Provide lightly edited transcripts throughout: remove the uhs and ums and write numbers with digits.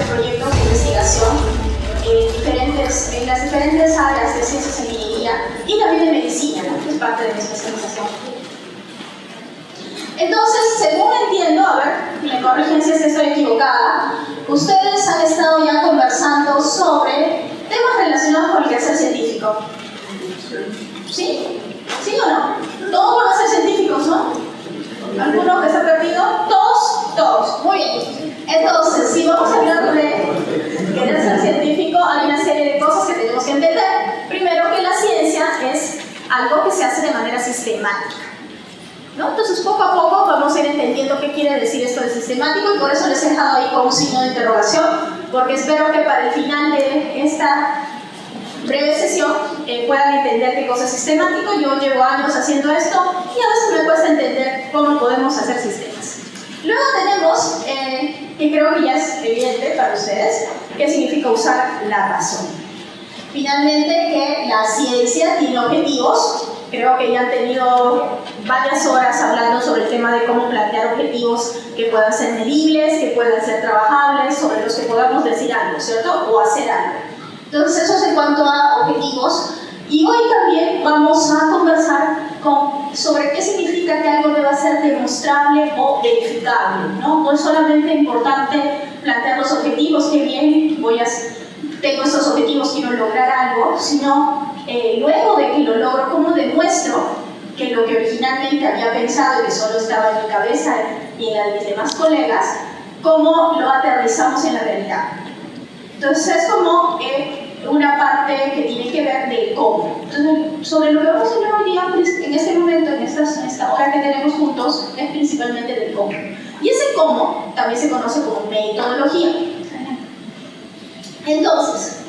proyectos de investigación en las diferentes áreas de ciencias e ingeniería y también de medicina, ¿no? Que es parte de mi especialización. Entonces, según entiendo, a ver, me corrigen si es que estoy equivocada, ustedes han estado ya conversando sobre temas relacionados con el quehacer científico. ¿Sí? ¿Sí o no? Todos van a ser científicos, ¿no? ¿Alguno que se ha perdido? ¿Todos? Todos. Muy bien. Entonces, si vamos a hablar de querer ser científico, hay una serie de cosas que tenemos que entender. Primero, que la ciencia es algo que se hace de manera sistemática, ¿no? Entonces, poco a poco vamos a ir entendiendo qué quiere decir esto de sistemático, y por eso les he dejado ahí con un signo de interrogación, porque espero que para el final de esta breve sesión puedan entender qué cosa es sistemático. Yo llevo años haciendo esto y a veces me cuesta entender cómo podemos hacer sistemas. Luego tenemos, que creo que ya es evidente para ustedes, qué significa usar la razón. Finalmente, que la ciencia tiene objetivos. Creo que ya han tenido varias horas hablando sobre el tema de cómo plantear objetivos que puedan ser medibles, que puedan ser trabajables, sobre los que podamos decir algo, ¿cierto? O hacer algo. Entonces, eso es en cuanto a objetivos. Y hoy también vamos a conversar sobre qué significa que algo deba ser demostrable o verificable, ¿no? No es solamente importante plantear los objetivos, que bien, tengo estos objetivos, quiero lograr algo, sino luego de que lo logro, ¿cómo demuestro que lo que originalmente había pensado y que solo estaba en mi cabeza y en la de mis demás colegas, cómo lo aterrizamos en la realidad? Entonces es como una parte que tiene que ver de cómo. Entonces, sobre lo que vamos a hablar hoy día, en este momento, en esta hora que tenemos juntos, es principalmente del cómo. Y ese cómo también se conoce como metodología. Entonces,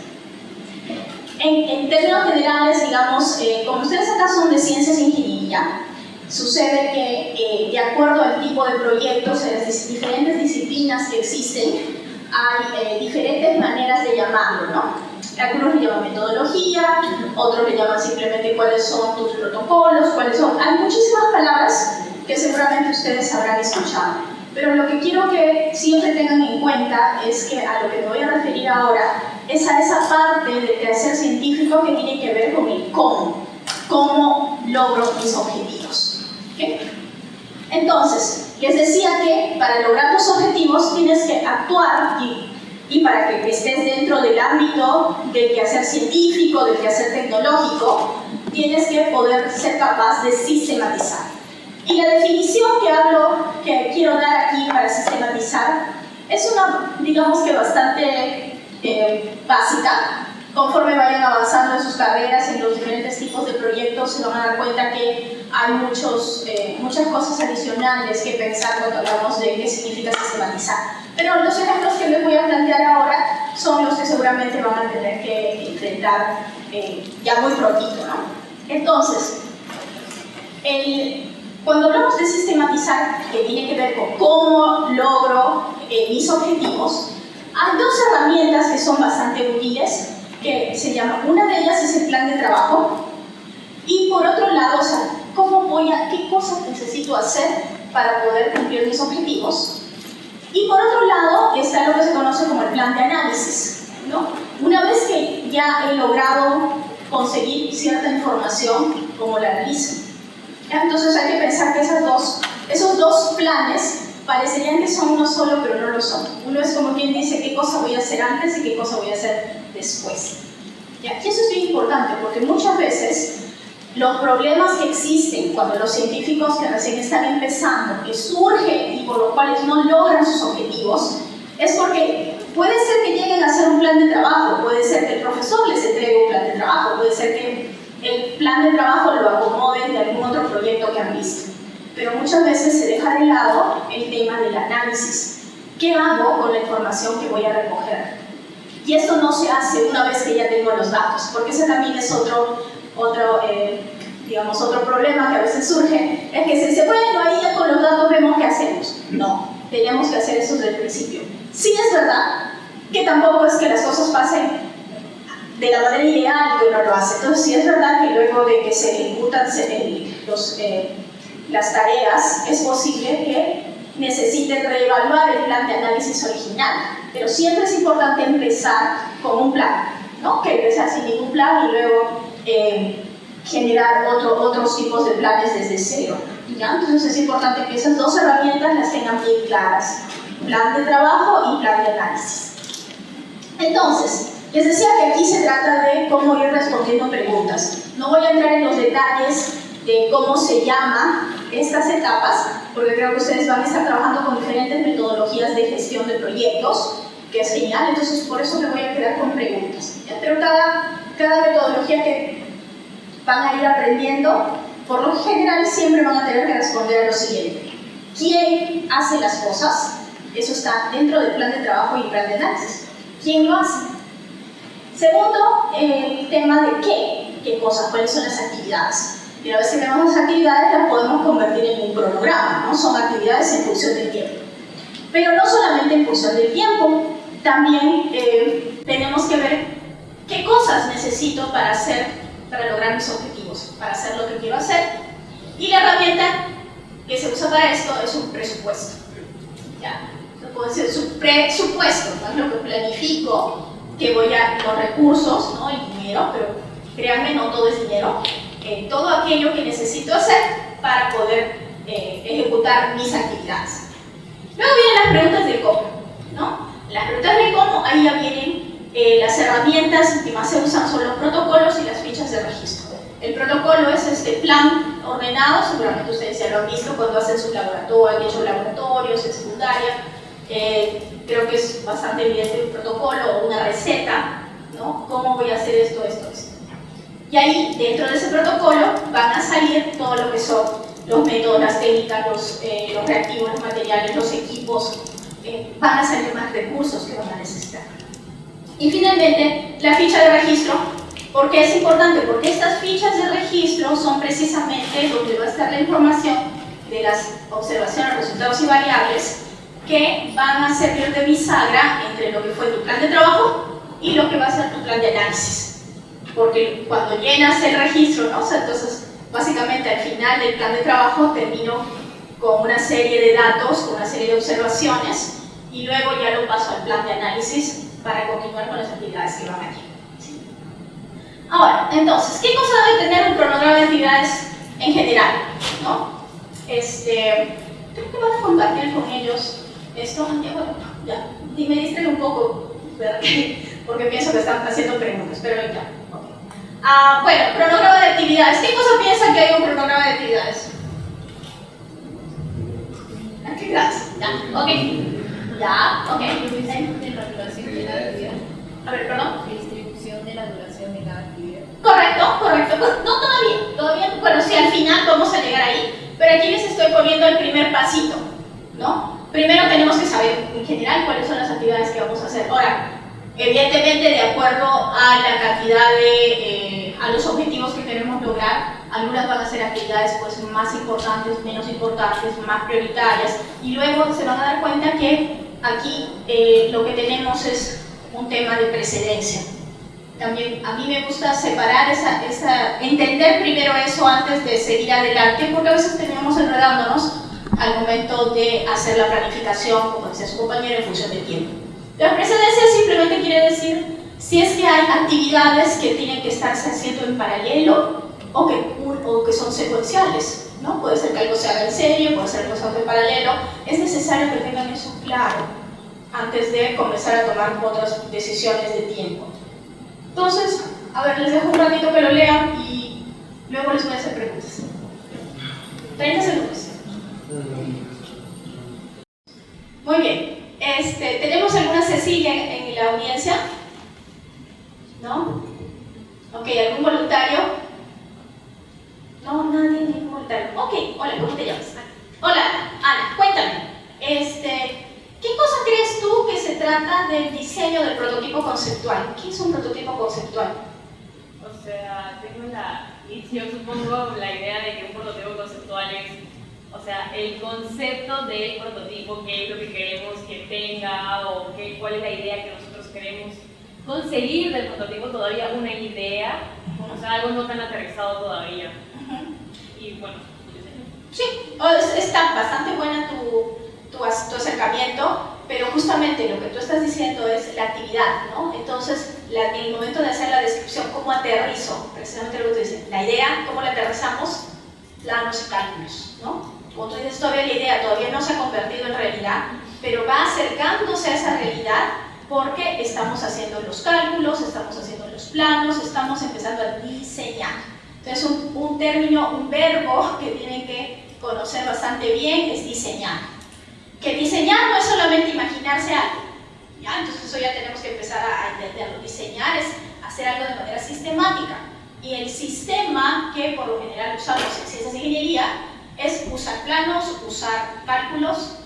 en términos generales, digamos, como ustedes acá son de ciencias e ingeniería, sucede que de acuerdo al tipo de proyectos en las diferentes disciplinas que existen, hay diferentes maneras de llamarlo, ¿no? Algunos le llaman metodología, otros le llaman simplemente cuáles son tus protocolos, cuáles son... Hay muchísimas palabras que seguramente ustedes habrán escuchado, pero lo que quiero que siempre tengan en cuenta es que a lo que me voy a referir ahora es a esa parte del quehacer científico que tiene que ver con el cómo logro mis objetivos. ¿Okay? Entonces, les decía que para lograr tus objetivos tienes que actuar y para que estés dentro del ámbito del quehacer científico, del quehacer tecnológico, tienes que poder ser capaz de sistematizar. Y la definición que quiero dar aquí para sistematizar es una, digamos que bastante básica. Conforme vayan avanzando en sus carreras, en los diferentes tipos de proyectos, se van a dar cuenta que hay muchas cosas adicionales que pensar cuando hablamos de qué significa sistematizar. Pero los ejemplos que les voy a plantear ahora son los que seguramente van a tener que enfrentar ya muy prontito, ¿no? Entonces, cuando hablamos de sistematizar, que tiene que ver con cómo logro mis objetivos, hay dos herramientas que son bastante útiles, que se llaman, una de ellas es el plan de trabajo, y por otro lado, o sea, qué cosas necesito hacer para poder cumplir mis objetivos. Y por otro lado está lo que se conoce como el plan de análisis, ¿no? Una vez que ya he logrado conseguir cierta información, ¿cómo la analizo? Entonces hay que pensar que esos dos planes parecerían que son uno solo, pero no lo son. Uno es como quien dice qué cosa voy a hacer antes y qué cosa voy a hacer después. ¿Ya? Y eso es bien importante porque muchas veces los problemas que existen cuando los científicos que recién están empezando, que surgen y por los cuales no logran sus objetivos, es porque puede ser que lleguen a hacer un plan de trabajo, puede ser que el profesor les entregue un plan de trabajo, puede ser que el plan de trabajo lo acomoden de algún otro proyecto que han visto. Pero muchas veces se deja de lado el tema del análisis. ¿Qué hago con la información que voy a recoger? Y esto no se hace una vez que ya tengo los datos, porque ese también es otro problema que a veces surge, es que se dice, bueno, ahí ya con los datos vemos qué hacemos. No, tenemos que hacer eso desde el principio. Sí es verdad que tampoco es que las cosas pasen de la manera ideal que uno lo hace. Entonces sí es verdad que luego de que se ejecutan las tareas, es posible que necesiten reevaluar el plan de análisis original, pero siempre es importante empezar con un plan, ¿no? Que empezar sin ningún plan y luego generar otros tipos de planes desde cero, ¿ya? Entonces es importante que esas dos herramientas las tengan bien claras: plan de trabajo y plan de análisis. Entonces, les decía que aquí se trata de cómo ir respondiendo preguntas. No voy a entrar en los detalles de cómo se llaman estas etapas, porque creo que ustedes van a estar trabajando con diferentes metodologías de gestión de proyectos, que es genial, entonces por eso me voy a quedar con preguntas, ¿ya? Pero cada metodología que van a ir aprendiendo, por lo general siempre van a tener que responder a lo siguiente: ¿quién hace las cosas? Eso está dentro del plan de trabajo y plan de análisis. ¿Quién lo hace? Segundo, el tema de qué cosas, cuáles son las actividades. Y una vez que tenemos las actividades, las podemos convertir en un cronograma, ¿no? Son actividades en función del tiempo. Pero no solamente en función del tiempo, también tenemos que ver qué cosas necesito para lograr mis objetivos, para hacer lo que quiero hacer. Y la herramienta que se usa para esto es un presupuesto. ¿Ya? Puede ser su presupuesto, ¿no? Es lo que planifico, que voy a los recursos, ¿no? El dinero, pero créanme, no todo es dinero. Todo aquello que necesito hacer para poder ejecutar mis actividades. Luego vienen las preguntas del cómo, ¿no? Las preguntas del cómo, ahí ya vienen las herramientas que más se usan, son los protocolos y las fichas de registro. El protocolo es este plan ordenado, seguramente ustedes ya lo han visto cuando hacen sus laboratorios, han hecho laboratorios en secundaria. Creo que es bastante evidente un protocolo o una receta, ¿no? ¿Cómo voy a hacer esto? Y ahí, dentro de ese protocolo, van a salir todo lo que son los métodos, las técnicas, los reactivos, los materiales, los equipos. Van a salir más recursos que van a necesitar. Y finalmente, la ficha de registro. ¿Por qué es importante? Porque estas fichas de registro son precisamente donde va a estar la información de las observaciones, resultados y variables que van a servir de bisagra entre lo que fue tu plan de trabajo y lo que va a ser tu plan de análisis. Porque cuando llenas el registro, ¿no? O sea, entonces, básicamente al final del plan de trabajo termino con una serie de datos, con una serie de observaciones, y luego ya lo paso al plan de análisis para continuar con las actividades que van aquí. ¿Sí? Ahora, entonces, ¿qué cosa debe tener un cronograma de actividades en general? ¿No? Creo que van a compartir con ellos esto. Bueno, ya, y me distrae un poco, porque pienso que están haciendo preguntas, pero ya. Bueno, cronograma de actividades. ¿Qué cosa piensan que hay un cronograma de actividades? Actividades, ya, ok. Ya, ok. Distribución de la duración de la actividad. A ver, perdón. Distribución de la duración de cada actividad. Correcto. Pues, no, todavía, bueno, sí, al final vamos a llegar ahí, pero aquí les estoy poniendo el primer pasito, ¿no? Primero tenemos que saber, en general, cuáles son las actividades que vamos a hacer. Ahora, evidentemente, de acuerdo a la cantidad a los objetivos que queremos lograr, algunas van a ser actividades pues, más importantes, menos importantes, más prioritarias, y luego se van a dar cuenta que aquí lo que tenemos es un tema de precedencia. También a mí me gusta separar entender primero eso antes de seguir adelante, porque a veces terminamos enredándonos al momento de hacer la planificación, como decía su compañero, en función del tiempo. La precedencia simplemente quiere decir si es que hay actividades que tienen que estarse haciendo en paralelo o que son secuenciales, ¿no? Puede ser que algo se haga en serie, puede ser que se haga en paralelo. Es necesario que tengan eso claro antes de comenzar a tomar otras decisiones de tiempo. Entonces, a ver, les dejo un ratito que lo lean y luego les voy a hacer preguntas. 30 segundos. Muy bien. ¿Tenemos alguna Cecilia en la audiencia? ¿No? Ok, ¿algún voluntario? No, nadie, ningún voluntario. Ok, hola, ¿cómo te llamas? Hola, Ana, cuéntame. ¿Qué cosa crees tú que se trata del diseño del prototipo conceptual? ¿Qué es un prototipo conceptual? O sea, yo supongo la idea de que un prototipo conceptual es, o sea, el concepto del prototipo, qué es lo que queremos que tenga o cuál es la idea que nosotros queremos conseguir del prototipo, todavía una idea, o sea, algo no tan aterrizado todavía. Y bueno, sí, está bastante buena tu acercamiento, pero justamente lo que tú estás diciendo es la actividad, ¿no? Entonces, en el momento de hacer la descripción, ¿cómo aterrizo? Precisamente lo que tú dices, la idea, ¿cómo la aterrizamos? Planos y cálculos, ¿no? Como tú dices, todavía la idea todavía no se ha convertido en realidad, pero va acercándose a esa realidad porque estamos haciendo los cálculos, estamos haciendo los planos, estamos empezando a diseñar. Entonces, un término, un verbo que tienen que conocer bastante bien es diseñar. Que diseñar no es solamente imaginarse algo, ¿ya? Entonces eso ya tenemos que empezar a entenderlo. Diseñar es hacer algo de manera sistemática. Y el sistema que por lo general usamos en ciencias de ingeniería es usar planos, usar cálculos.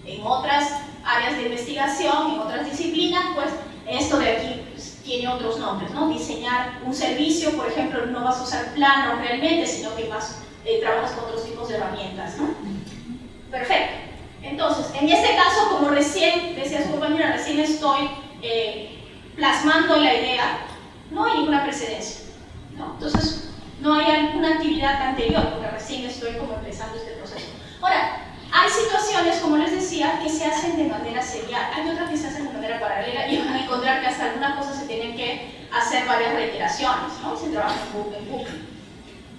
En otras áreas de investigación, en otras disciplinas, pues esto de aquí pues, tiene otros nombres, ¿no? Diseñar un servicio, por ejemplo, no vas a usar planos realmente, sino que más trabajas con otros tipos de herramientas, ¿no? Perfecto. Entonces, en este caso, como recién decía su compañera, recién estoy plasmando la idea, no hay ninguna precedencia, ¿no? Entonces, no hay alguna actividad anterior, porque recién estoy como empezando este proceso. Ahora, hay situaciones, como les decía, que se hacen de manera serial, hay otras que se hacen de manera paralela y van a encontrar que hasta algunas cosas se tienen que hacer varias reiteraciones, ¿no? Se trabaja en bucle.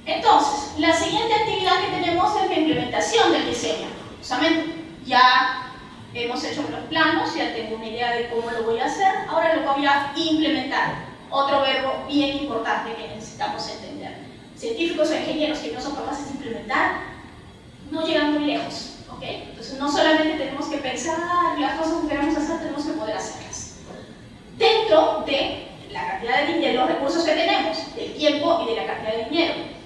Entonces, la siguiente actividad que tenemos es la implementación del diseño. Justamente, ya hemos hecho los planos, ya tengo una idea de cómo lo voy a hacer, ahora lo voy a implementar. Otro verbo bien importante que necesitamos entender. Científicos o ingenieros que no son capaces de implementar no llegan muy lejos, ¿ok? Entonces no solamente tenemos que pensar las cosas que queremos hacer, tenemos que poder hacerlas. Dentro de la cantidad de los recursos que tenemos, del tiempo y de la cantidad de dinero.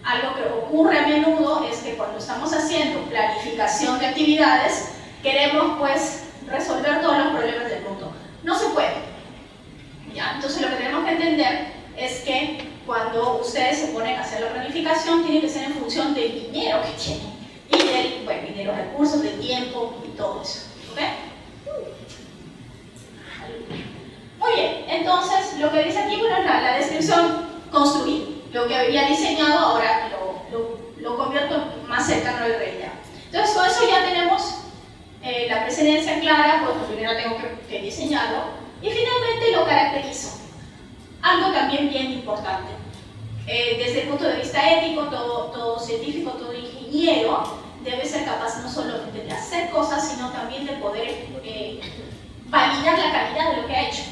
Algo que ocurre a menudo es que cuando estamos haciendo planificación de actividades, queremos pues resolver todos los problemas del mundo. No se puede, ¿ya? Entonces lo que tenemos que entender es que cuando ustedes se ponen a hacer la planificación, tiene que ser en función del dinero que tienen y de los recursos, del tiempo y todo eso, ¿ok? Muy bien, entonces lo que dice aquí, bueno, es la descripción construir. Lo que había diseñado ahora lo convierto más cercano a la realidad. Entonces con eso ya tenemos la precedencia clara, pues primero tengo que diseñarlo y finalmente lo caracterizo. Algo también bien importante. Desde el punto de vista ético, todo científico, todo ingeniero debe ser capaz no solo de hacer cosas, sino también de poder validar la calidad de lo que ha hecho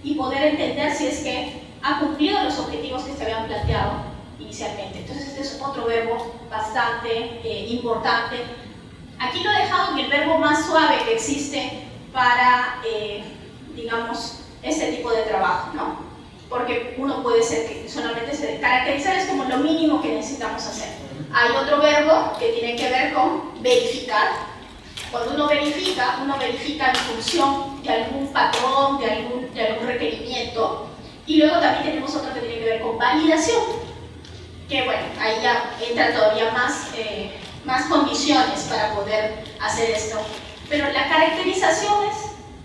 y poder entender si es que ha cumplido los objetivos que se habían planteado inicialmente. Entonces este es otro verbo bastante importante. Aquí lo he dejado en el verbo más suave que existe para, digamos, este tipo de trabajo, ¿no? Porque uno puede ser que solamente se caracterizar es como lo mínimo que necesitamos hacer. Hay otro verbo que tiene que ver con verificar. Cuando uno verifica en función de algún patrón, de algún requerimiento. Y luego también tenemos otro que tiene que ver con validación, que bueno, ahí ya entran todavía más condiciones para poder hacer esto. Pero la caracterización es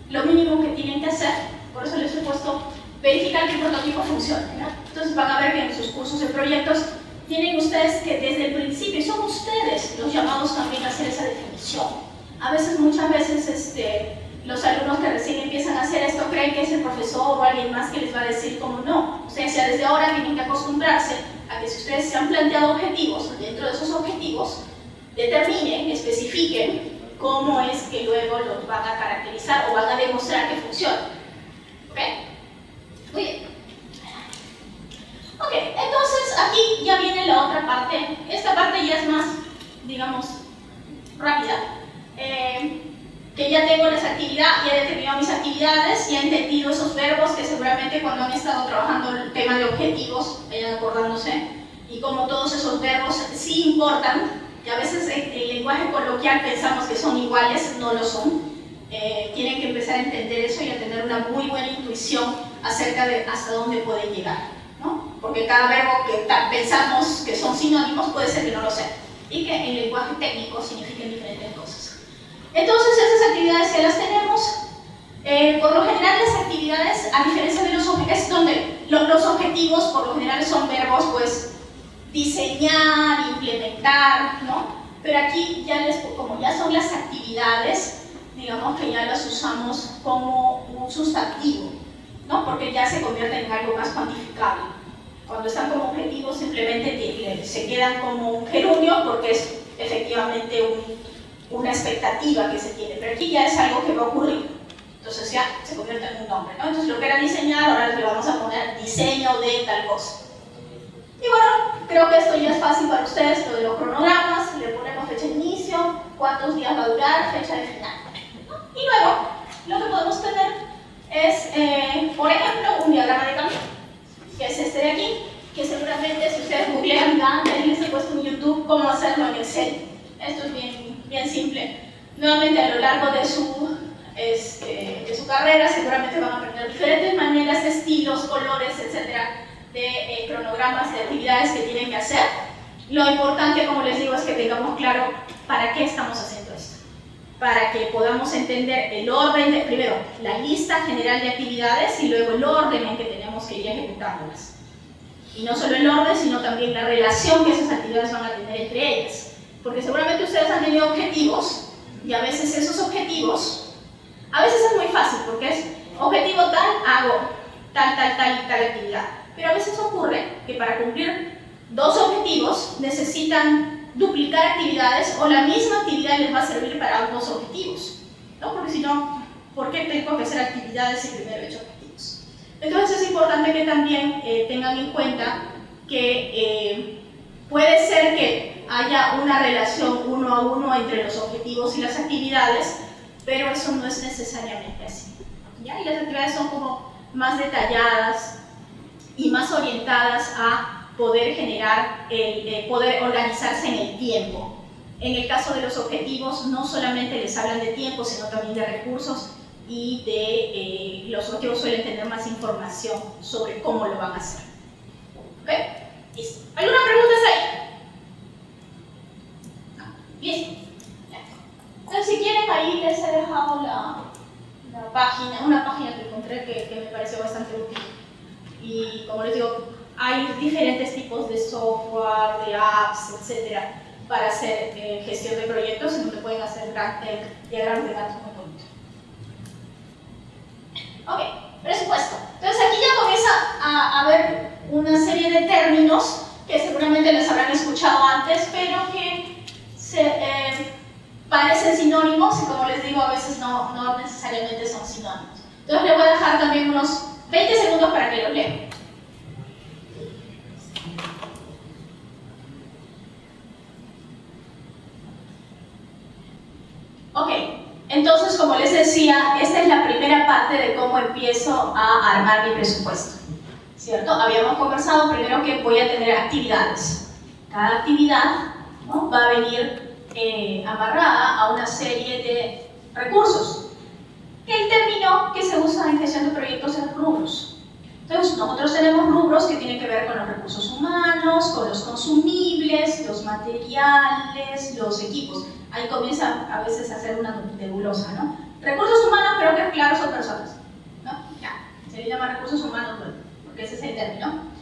lo mínimo que tienen que hacer, por eso les he puesto verificar que el prototipo funcione, ¿no? Entonces van a ver que en sus cursos de proyectos tienen ustedes que desde el principio, son ustedes los llamados también a hacer esa definición. A veces, muchas veces, los alumnos que recién empiezan a hacer esto creen que es el profesor o alguien más que les va a decir cómo no. Ustedes ya desde ahora tienen que acostumbrarse a que si ustedes se han planteado objetivos, dentro de esos objetivos, determinen, especifiquen cómo es que luego los van a caracterizar o van a demostrar que funciona. ¿Ok? Muy bien. Ok, entonces aquí ya viene la otra parte. Esta parte ya es más, digamos, rápida. Que ya tengo las actividades, ya he determinado mis actividades, ya he entendido esos verbos que seguramente cuando han estado trabajando el tema de objetivos, vayan acordándose, y como todos esos verbos sí importan, y a veces el lenguaje coloquial pensamos que son iguales, no lo son. Tienen que empezar a entender eso y a tener una muy buena intuición acerca de hasta dónde pueden llegar, ¿no? Porque cada verbo que pensamos que son sinónimos puede ser que no lo sean, y que en lenguaje técnico significan diferentes cosas. Entonces, esas actividades ya las tenemos. Por lo general, las actividades, a diferencia de los objetivos, es donde los objetivos por lo general son verbos, pues, diseñar, implementar, ¿no? pero aquí ya como ya son las actividades, digamos que ya las usamos como un sustantivo, ¿no? Porque ya se convierten en algo más cuantificable. Cuando están como objetivos simplemente se quedan como un gerundio porque es efectivamente una expectativa que se tiene, pero aquí ya es algo que va a ocurrir, entonces ya se convierte en un nombre, ¿no? Entonces lo que era diseñar, ahora le vamos a poner diseño de tal cosa. Y bueno, creo que esto ya es fácil para ustedes, lo de los cronogramas, le ponemos fecha de inicio, cuántos días va a durar, fecha de final, ¿no? Y luego, lo que podemos tener es, por ejemplo, un diagrama de camino, que es este de aquí, que seguramente si ustedes googlean, antes les he puesto en YouTube cómo hacerlo en Excel. Esto es bien simple. Nuevamente, a lo largo de su carrera seguramente van a aprender diferentes maneras, estilos, colores, etcétera, de cronogramas, de actividades que tienen que hacer. Lo importante, como les digo, es que tengamos claro para qué estamos haciendo esto. Para que podamos entender el orden, primero, la lista general de actividades y luego el orden en que tenemos que ir ejecutándolas. Y no solo el orden, sino también la relación que esas actividades van a tener entre ellas. Porque seguramente ustedes han tenido objetivos y a veces esos objetivos, a veces es muy fácil porque es objetivo tal, hago tal actividad. Pero a veces ocurre que para cumplir dos objetivos necesitan duplicar actividades o la misma actividad les va a servir para ambos objetivos, ¿no? Porque si no, ¿por qué tengo que hacer actividades si primero he hecho objetivos? Entonces es importante que también tengan en cuenta que puede ser que haya una relación uno a uno entre los objetivos y las actividades, pero eso no es necesariamente así, ¿ya? Y las actividades son como más detalladas y más orientadas a poder generar, poder organizarse en el tiempo. En el caso de los objetivos, no solamente les hablan de tiempo, sino también de recursos y los objetivos suelen tener más información sobre cómo lo van a hacer. ¿Ok? Listo. ¿Alguna pregunta ahí? No. Listo. Entonces, si quieren, ahí les he dejado una página que encontré que me pareció bastante útil. Y como les digo, hay diferentes tipos de software, de apps, etcétera, para hacer gestión de proyectos en donde pueden hacer diagramas de datos muy bonitos. Ok, presupuesto. Entonces aquí ya comienza a haber una serie de términos que seguramente les habrán escuchado antes, pero que parecen sinónimos y como les digo, a veces no necesariamente son sinónimos. Entonces les voy a dejar también unos 20 segundos para que lo lean. Ok, entonces como les decía, esta es la primera parte de cómo empiezo a armar mi presupuesto, ¿cierto? Habíamos conversado primero que voy a tener actividades. Cada actividad, ¿no?, va a venir amarrada a una serie de recursos. El término que se usa en gestión de proyectos es rubros. Entonces, nosotros tenemos rubros que tienen que ver con los recursos humanos, con los consumibles, los materiales, los equipos. Ahí comienza a veces a hacer una nebulosa, ¿no? Recursos humanos, creo que claro, son personas, ¿no? Ya, se le llama recursos humanos, bueno, porque ese es el término.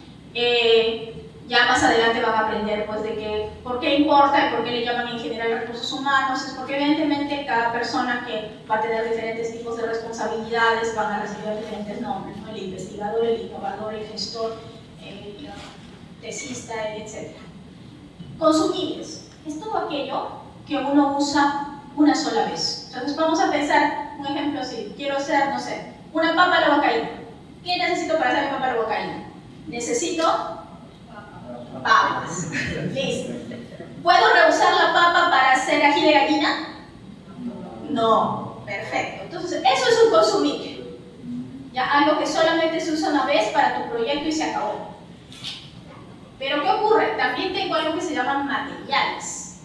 Ya más adelante van a aprender pues, de que, por qué importa y por qué le llaman en general recursos humanos. Es porque evidentemente cada persona que va a tener diferentes tipos de responsabilidades van a recibir diferentes nombres, ¿no? El investigador, el innovador, el gestor, el tesista, etc. Consumibles. Es todo aquello que uno usa una sola vez. Entonces vamos a pensar, un ejemplo así, quiero hacer, no sé, una papa a la huancaína. ¿Qué necesito para hacer papa a la huancaína? Necesito papas. Listo. ¿Puedo reusar la papa para hacer ají de gallina? No. Perfecto. Entonces, eso es un consumible. Ya, algo que solamente se usa una vez para tu proyecto y se acabó. Pero ¿qué ocurre? También tengo algo que se llaman materiales.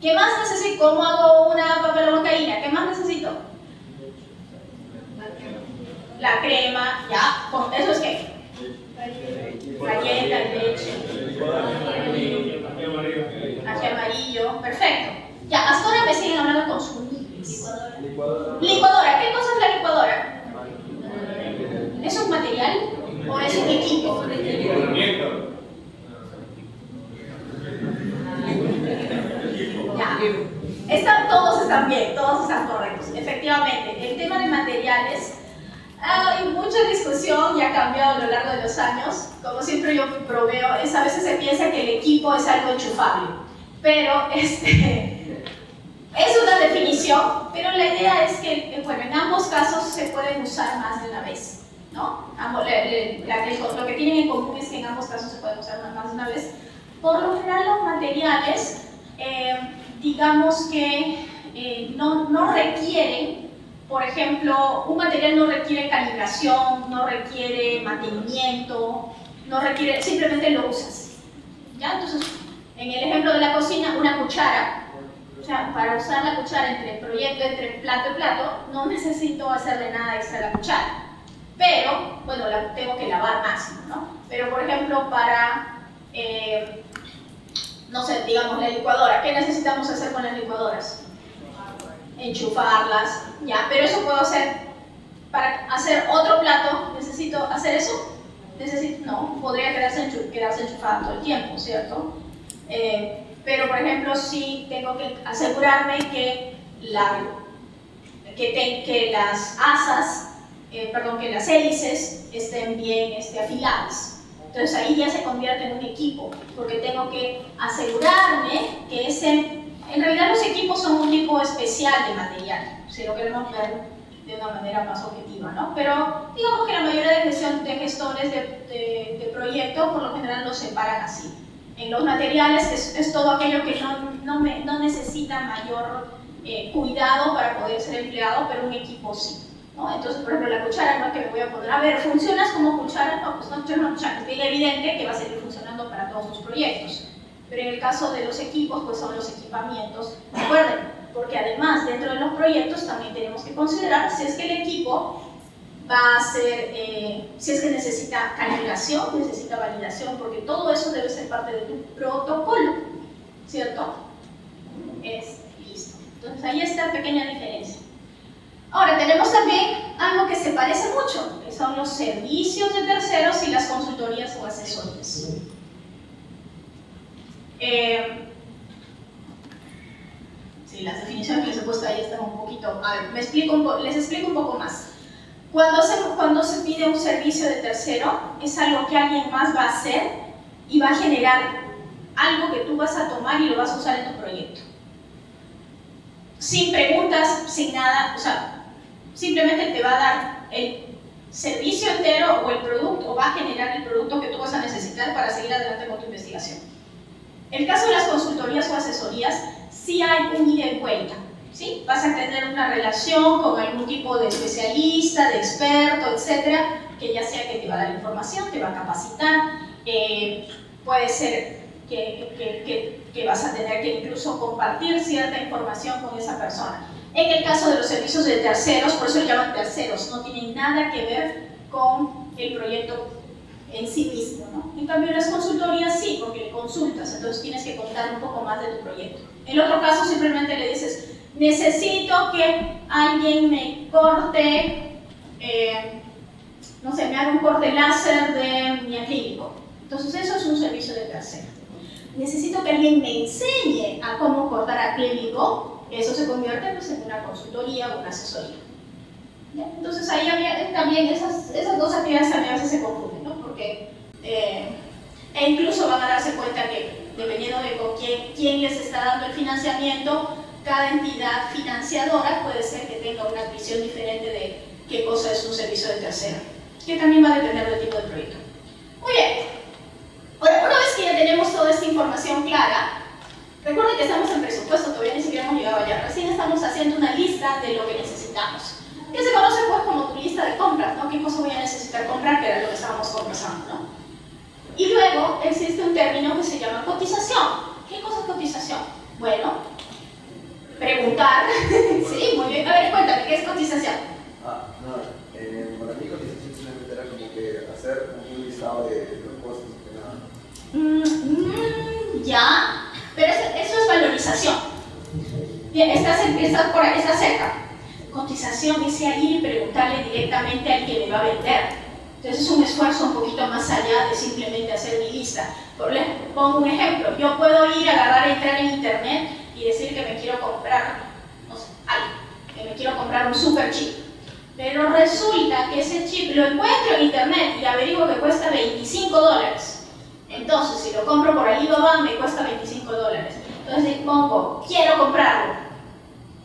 ¿Qué más necesito? ¿Cómo hago una papa a la huancaína? ¿Qué más necesito? La crema, ya. ¿Eso es qué? Galleta, leche, ají amarillo, perfecto. Ya, hasta ahora me siguen hablando de consumibles. Licuadora, ¿qué cosa es la licuadora? ¿Es un material o es un equipo? Ya, bien, todos están correctos. Efectivamente, el tema de materiales, hay mucha discusión y ha cambiado a lo largo de los años. Como siempre yo proveo, es a veces se piensa que el equipo es algo enchufable, pero es una definición, pero la idea es que, bueno, en ambos casos se pueden usar más de una vez, ¿no? Lo que tienen en común es que en ambos casos se pueden usar más de una vez. Por lo general los materiales, digamos que no requieren, por ejemplo, un material no requiere calibración, no requiere mantenimiento, no requiere, simplemente lo usas, ¿ya? Entonces, en el ejemplo de la cocina, una cuchara, o sea, para usar la cuchara entre plato y plato, no necesito hacerle nada extra a la cuchara, pero, bueno, la tengo que lavar máximo, ¿no? Pero, por ejemplo, para, no sé, digamos la licuadora, ¿qué necesitamos hacer con las licuadoras? Enchufarlas, ya, pero eso puedo hacer, para hacer otro plato, ¿necesito hacer eso? No, podría quedarse enchufada todo el tiempo, ¿cierto? Pero por ejemplo, sí tengo que asegurarme que las asas, que las hélices estén bien afiladas. Entonces ahí ya se convierte en un equipo, porque tengo que asegurarme que en realidad los equipos son un tipo especial de material, si lo queremos ver de una manera más objetiva, ¿no? Pero digamos que la mayoría de gestores de proyecto por lo general los separan así. En los materiales es todo aquello que no necesita mayor cuidado para poder ser empleado, pero un equipo sí, ¿no? Entonces, por ejemplo, la cuchara no es que me voy a poner, a ver, ¿funcionas como cuchara? No, pues no es una cuchara, es bien evidente que va a seguir funcionando para todos tus proyectos. Pero en el caso de los equipos, pues son los equipamientos. Recuerden, porque además dentro de los proyectos también tenemos que considerar si es que el equipo va a ser, si es que necesita calibración, necesita validación, porque todo eso debe ser parte de tu protocolo, ¿cierto? Listo. Entonces ahí está pequeña diferencia. Ahora tenemos también algo que se parece mucho, que son los servicios de terceros y las consultorías o asesorías. Sí, las definiciones que les he puesto ahí están un poquito... A ver, les explico un poco más. Cuando se pide un servicio de tercero, es algo que alguien más va a hacer y va a generar algo que tú vas a tomar y lo vas a usar en tu proyecto. Sin preguntas, sin nada, o sea, simplemente te va a dar el servicio entero o el producto, o va a generar el producto que tú vas a necesitar para seguir adelante con tu investigación. En el caso de las consultorías o asesorías, sí hay un ida y vuelta, ¿sí? Vas a tener una relación con algún tipo de especialista, de experto, etcétera, que ya sea que te va a dar información, te va a capacitar, puede ser que vas a tener que incluso compartir cierta información con esa persona. En el caso de los servicios de terceros, por eso lo llaman terceros, no tienen nada que ver con el proyecto en sí mismo, ¿no? En cambio, las consultorías sí, porque le consultas, entonces tienes que contar un poco más de tu proyecto. En el otro caso, simplemente le dices, necesito que alguien me corte, no sé, me haga un corte láser de mi acrílico. Entonces, eso es un servicio de tercero. Necesito que alguien me enseñe a cómo cortar acrílico, eso se convierte pues, en una consultoría o una asesoría. ¿Ya? Entonces, ahí también esas dos actividades también a veces se confunden, ¿no? Porque, e incluso van a darse cuenta que, dependiendo de con quién les está dando el financiamiento, cada entidad financiadora puede ser que tenga una visión diferente de qué cosa es un servicio de tercero, que también va a depender del tipo de proyecto. Muy bien. Ahora, una vez que ya tenemos toda esta información clara, recuerden que estamos en presupuesto, todavía ni siquiera hemos llegado allá, recién estamos haciendo una lista de lo que necesitamos, que se conoce pues como tu lista de compras, ¿no? ¿Qué cosa voy a necesitar comprar? Que era lo que estábamos conversando, ¿no? Y luego existe un término que se llama cotización. ¿Qué cosa es cotización? Bueno, preguntar. Sí, muy bien. A ver, cuéntame, ¿qué es cotización? Para mí cotización simplemente era como que hacer un listado de los costos que nada. Ya, pero eso es valorización. Bien, estás cerca. Cotización es ir y preguntarle directamente al que me va a vender. Entonces es un esfuerzo un poquito más allá de simplemente hacer mi lista. Pongo un ejemplo, yo puedo entrar en internet y decir que me quiero comprar, no sé, quiero comprar un super chip. Pero resulta que ese chip lo encuentro en internet y averiguo que cuesta $25. Entonces, si lo compro por Alibaba, me cuesta $25. Entonces pongo, quiero comprarlo.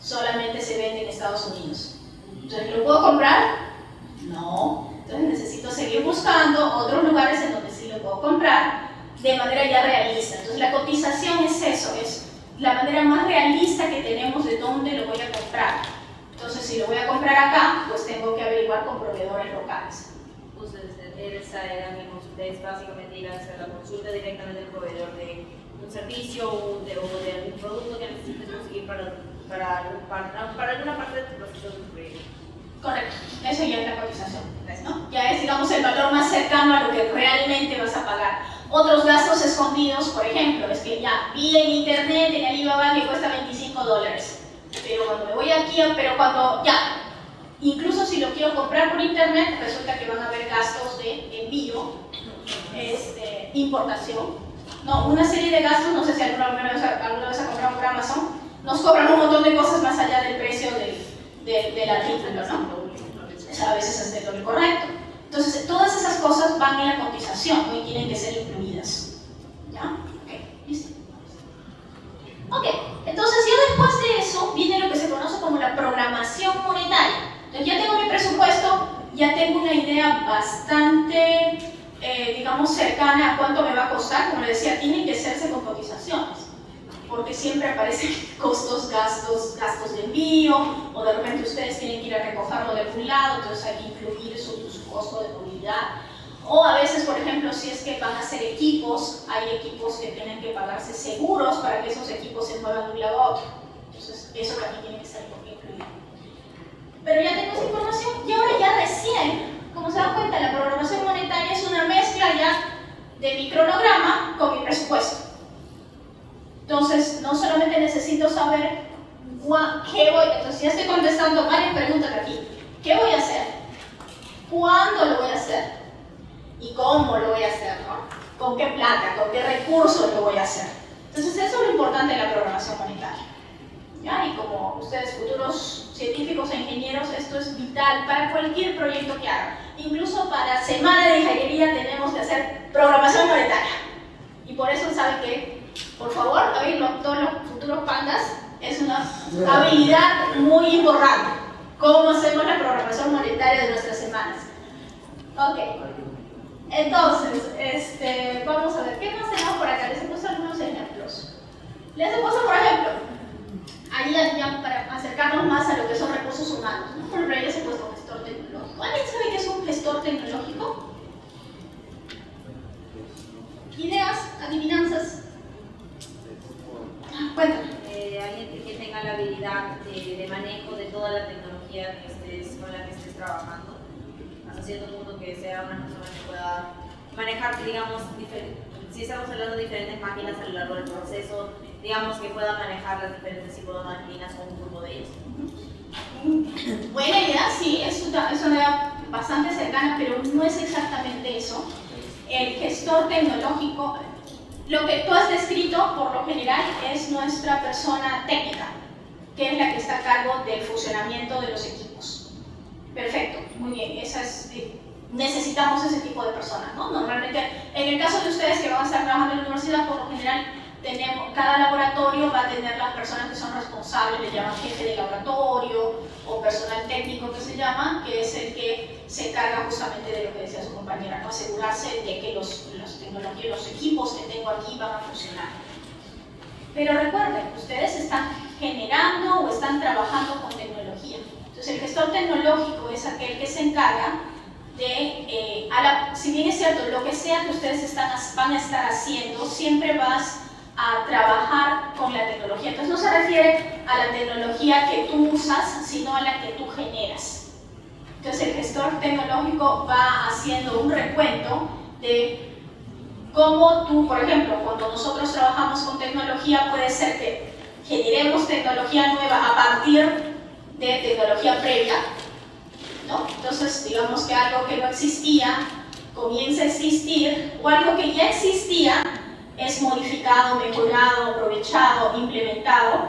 Solamente se vende en Estados Unidos. Entonces, ¿lo puedo comprar? No. Entonces necesito seguir buscando otros lugares en donde sí lo puedo comprar de manera ya realista. Entonces la cotización es eso, es la manera más realista que tenemos de dónde lo voy a comprar. Entonces, si lo voy a comprar acá, pues tengo que averiguar con proveedores locales. Esa era mi consulta, es básicamente ir a hacer la consulta directamente al proveedor de un servicio o de algún producto que necesites conseguir para alguna parte de tu proceso de tu proyecto. Correcto, eso ya es la cotización, ¿no? Ya es, digamos, el valor más cercano a lo que realmente vas a pagar. Otros gastos escondidos, por ejemplo, es que ya vi en internet, en Alibaba, que cuesta $25. Pero cuando me voy aquí, incluso si lo quiero comprar por internet, resulta que van a haber gastos de envío, importación, no, una serie de gastos. No sé si alguna vez ha comprado por Amazon, nos cobran un montón de cosas más allá del precio del artículo, ¿no? A veces es de lo correcto. Entonces, todas esas cosas van en la cotización, ¿no? Y tienen que ser incluidas. ¿Ya? Ok, listo. Ok, entonces ya después de eso viene lo que se conoce como la programación monetaria. Entonces ya tengo mi presupuesto, ya tengo una idea bastante, digamos, cercana a cuánto me va a costar. Como les decía, tienen que hacerse con cotizaciones, porque siempre aparecen costos, gastos de envío, o de repente ustedes tienen que ir a recogerlo de algún lado, entonces hay que incluir su costo de movilidad. O a veces, por ejemplo, si es que van a hacer equipos, hay equipos que tienen que pagarse seguros para que esos equipos se muevan de un lado a otro. Entonces, eso también tiene que ser incluido. Pero ya tengo esa información y ahora ya recién, como se dan cuenta, la programación monetaria es una mezcla ya de mi cronograma con mi presupuesto. Entonces, no solamente necesito saber qué voy, entonces ya estoy contestando varias preguntas aquí. ¿Qué voy a hacer? ¿Cuándo lo voy a hacer? ¿Y cómo lo voy a hacer? ¿No? ¿Con qué plata? ¿Con qué recursos lo voy a hacer? Entonces, eso es lo importante de la programación monetaria. ¿Ya? Y como ustedes, futuros científicos e ingenieros, esto es vital para cualquier proyecto que hagan. Incluso para Semana de Ingeniería tenemos que hacer programación monetaria. Y por eso, ¿saben qué? Por favor, todos los futuros pandas, es una habilidad muy importante. ¿Cómo hacemos la programación monetaria de nuestras semanas? Ok. Entonces, vamos a ver, ¿qué más tenemos por acá? Les he puesto algunos ejemplos. Les he puesto, por ejemplo, ahí ya para acercarnos más a lo que son recursos humanos, ¿no? Por ejemplo, ahí les he puesto gestor tecnológico. ¿Alguien sabe qué es un gestor tecnológico? ¿Ideas? ¿Adivinanzas? Cuéntame. Alguien que tenga la habilidad de manejo de toda la tecnología con la que estés trabajando, hasta cierto punto que sea una persona que pueda manejar, digamos, si estamos hablando de diferentes máquinas a lo largo del proceso, digamos que pueda manejar las diferentes tipos de máquinas o un grupo de ellas. Buena idea, sí, es una idea bastante cercana, pero no es exactamente eso. El gestor tecnológico, lo que tú has descrito por lo general es nuestra persona técnica, que es la que está a cargo del funcionamiento de los equipos. Perfecto, muy bien, necesitamos ese tipo de personas, ¿no? Normalmente, en el caso de ustedes que van a estar trabajando en la universidad, por lo general, cada laboratorio va a tener las personas que son responsables, le llaman jefe de laboratorio o personal técnico que se llama, que es el que se encarga justamente de lo que decía su compañera, ¿no? Asegurarse de que los equipos que tengo aquí van a funcionar. Pero recuerden, ustedes están generando o están trabajando con tecnología. Entonces el gestor tecnológico es aquel que se encarga de, si bien es cierto, lo que sea que ustedes van a estar haciendo, siempre vas a trabajar con la tecnología. Entonces no se refiere a la tecnología que tú usas, sino a la que tú generas. Entonces el gestor tecnológico va haciendo un recuento de cómo tú, por ejemplo, cuando nosotros trabajamos con tecnología, puede ser que generemos tecnología nueva a partir de tecnología previa, ¿no? Entonces digamos que algo que no existía comienza a existir, o algo que ya existía es modificado, mejorado, aprovechado, implementado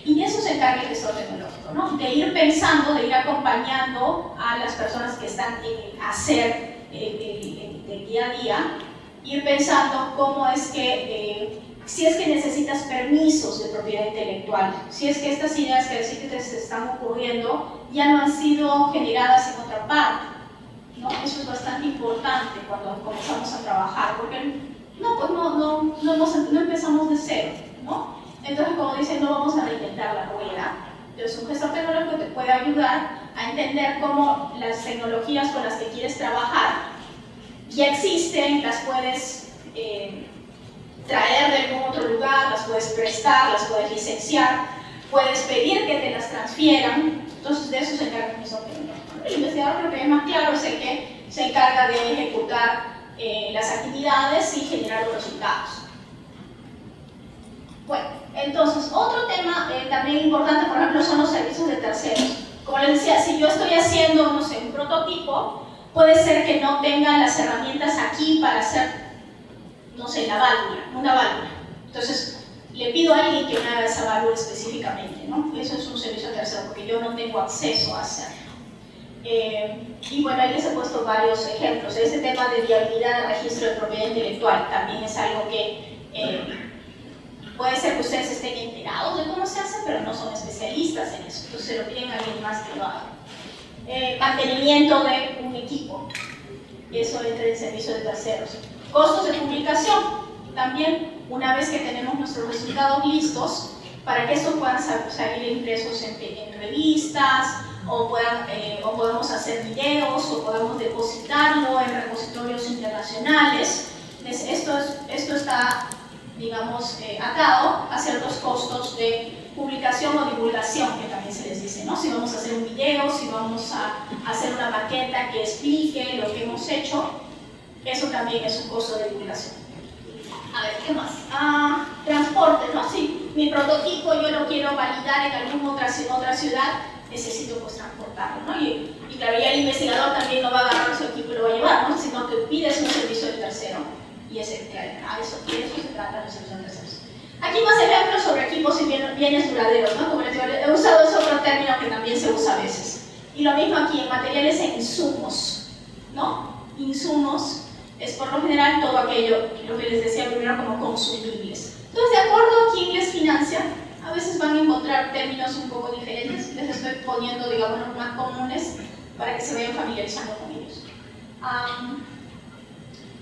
Y de eso se encarga el gestor tecnológico, ¿no? De ir pensando, de ir acompañando a las personas que están en el hacer del día a día, ir pensando cómo es que, si es que necesitas permisos de propiedad intelectual, si es que estas ideas que te están ocurriendo ya no han sido generadas en otra parte, ¿no? Eso es bastante importante cuando comenzamos a trabajar, porque no empezamos de cero, ¿no? Entonces, como dicen, no vamos a reinventar la rueda. Entonces, un gestor tecnológico te puede ayudar a entender cómo las tecnologías con las que quieres trabajar ya existen, las puedes traer de algún otro lugar, las puedes prestar, las puedes licenciar, puedes pedir que te las transfieran. Entonces, de eso se encarga el gestor tecnológico. El investigador, creo que es más claro, es el que se encarga de ejecutar las actividades y generar los resultados. Bueno, entonces, otro tema también importante, por ejemplo, son los servicios de terceros. Como les decía, si yo estoy haciendo, no sé, un prototipo, puede ser que no tenga las herramientas aquí para hacer, no sé, una válvula. Entonces, le pido a alguien que me haga esa válvula específicamente, ¿no? Eso es un servicio tercero, porque yo no tengo acceso a hacerlo. Y bueno, ahí les he puesto varios ejemplos. Ese tema de viabilidad de registro de propiedad intelectual también es algo que puede ser que ustedes estén enterados de cómo se hace, pero no son especialistas en eso. Entonces se lo piden a alguien más que lo haga. Mantenimiento de un equipo. Eso entra en servicio de terceros. Costos de publicación. También, una vez que tenemos nuestros resultados listos, para que estos puedan salir impresos en revistas, o podemos hacer videos, o podemos depositarlo en repositorios internacionales. Esto está, digamos, atado a ciertos costos de publicación o divulgación, que también se les dice, ¿no? Si vamos a hacer un video, si vamos a hacer una maqueta que explique lo que hemos hecho, eso también es un costo de divulgación. A ver, ¿qué más? Transporte, ¿no? Si mi prototipo yo lo quiero validar en alguna otra ciudad, necesito pues transportarlo, ¿no? Y claro, ya el investigador también no va a agarrar su equipo y lo va a llevar, ¿no? Sino que pides un servicio de tercero. Y eso se trata de servicios de terceros. Aquí más ejemplos sobre equipos y bienes duraderos, ¿no? Como les digo, he usado ese otro término que también se usa a veces. Y lo mismo aquí, en materiales e insumos, ¿no? Insumos es por lo general todo aquello, lo que les decía primero, como consumibles. Entonces, de acuerdo a quién les financia, a veces van a encontrar términos un poco diferentes. Les estoy poniendo, digamos, los más comunes para que se vayan familiarizando con ellos.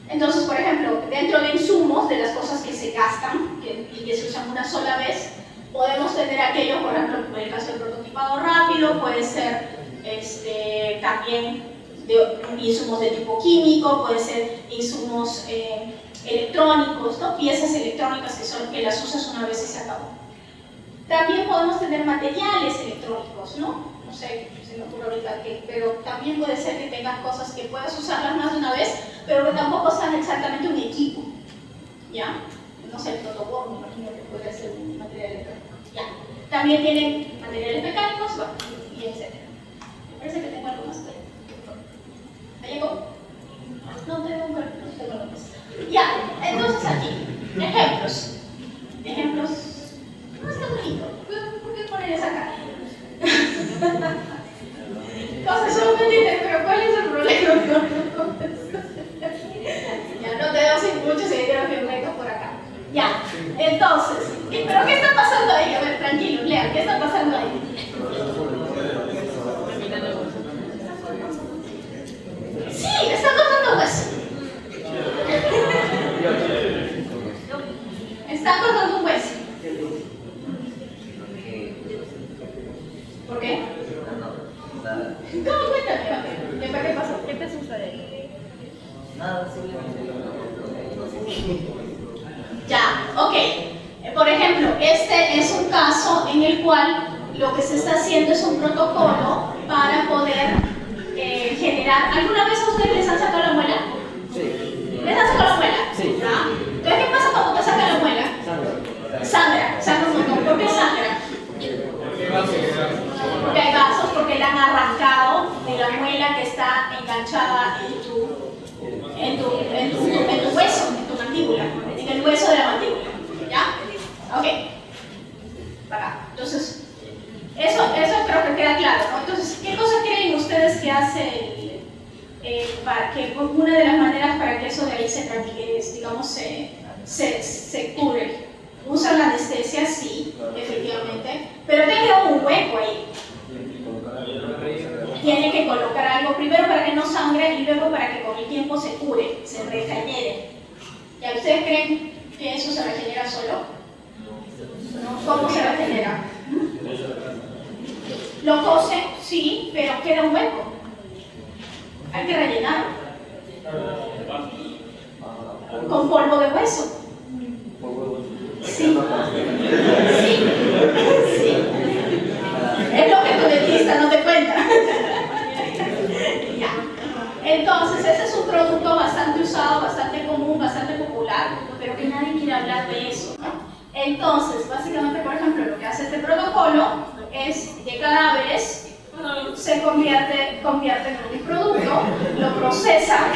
Entonces, por ejemplo, dentro de insumos, de las cosas que se gastan y que se usan una sola vez, podemos tener aquello, por ejemplo, en el caso del prototipado rápido, puede ser también de insumos de tipo químico, puede ser insumos electrónicos, ¿no? Piezas electrónicas que las usas una vez y se acabó. También podemos tener materiales electrónicos, ¿no? No sé, se me ocurre ahorita pero también puede ser que tengas cosas que puedas usarlas más de una vez, pero que tampoco sean exactamente un equipo, ¿ya? No sé, el protoboard, me imagino que puede ser un material electrónico, ¿ya? También tienen materiales mecánicos, bueno, y etc. Me parece que tengo algo más. ¿Me llegó? No tengo algo más. Ya, entonces aquí, ejemplos. Ejemplos. No está bonito. ¿Por qué poner esa cara? Cosas son pendientes, pero ¿cuál es el problema? Ya no tenemos muchos seguidores bibliotecas por acá. Ya, entonces, ¿pero qué está pasando ahí? A ver, tranquilos, lean, ¿qué está pasando ahí? Sí, está cortando hueso. Está cortando un hueso. ¿Por qué? ¿Cómo? Cuéntame. ¿Qué pasó? ¿Qué te asusta de él? Nada, simplemente Ya, ok. Por ejemplo, este es un caso en el cual lo que se está haciendo es un protocolo para poder generar. ¿Alguna vez a ustedes les han sacado la muela? Sí. ¿Les han sacado la muela? Sí. ¿Ah? Entonces, ¿qué pasa cuando te sacan la muela? Sangra un montón. ¿Por qué sangra? Porque hay vasos, porque le han arrancado de la muela que está enganchada en tu hueso, en tu mandíbula, en el hueso de la mandíbula. ¿Ya? Ok. Para acá. Entonces, hace una de las maneras para que eso de ahí se cure. Usa la anestesia, sí, efectivamente, pero tenga un hueco ahí. Tiene que colocar algo primero para que no sangre y luego para que con el tiempo se cure, se regenere. ¿Ya ustedes creen que eso se regenera solo? ¿Cómo se regenera? Lo cose, sí, pero queda un hueco. Hay que rellenarlo. Con polvo de hueso. Sí. Es lo que tu dentista no te cuenta. Ya. Entonces, ese es un producto bastante usado, bastante común, bastante popular, pero que nadie quiere hablar de eso, ¿no? Entonces, básicamente, por ejemplo, lo que hace este protocolo es de cadáveres, se convierte en un producto, lo procesa,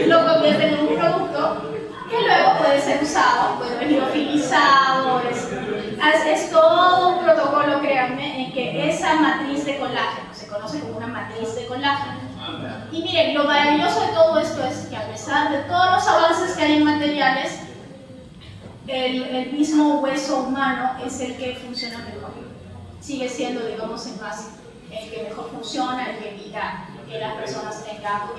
lo convierte en un producto que luego puede ser usado, puede ser liofilizado, es todo un protocolo, créanme, en que esa matriz de colágeno, se conoce como una matriz de colágeno. Y miren, lo maravilloso de todo esto es que a pesar de todos los avances que hay en materiales, el mismo hueso humano es el que funciona mejor. Sigue siendo, digamos, en base, el que mejor funciona, el que evita que las personas tengan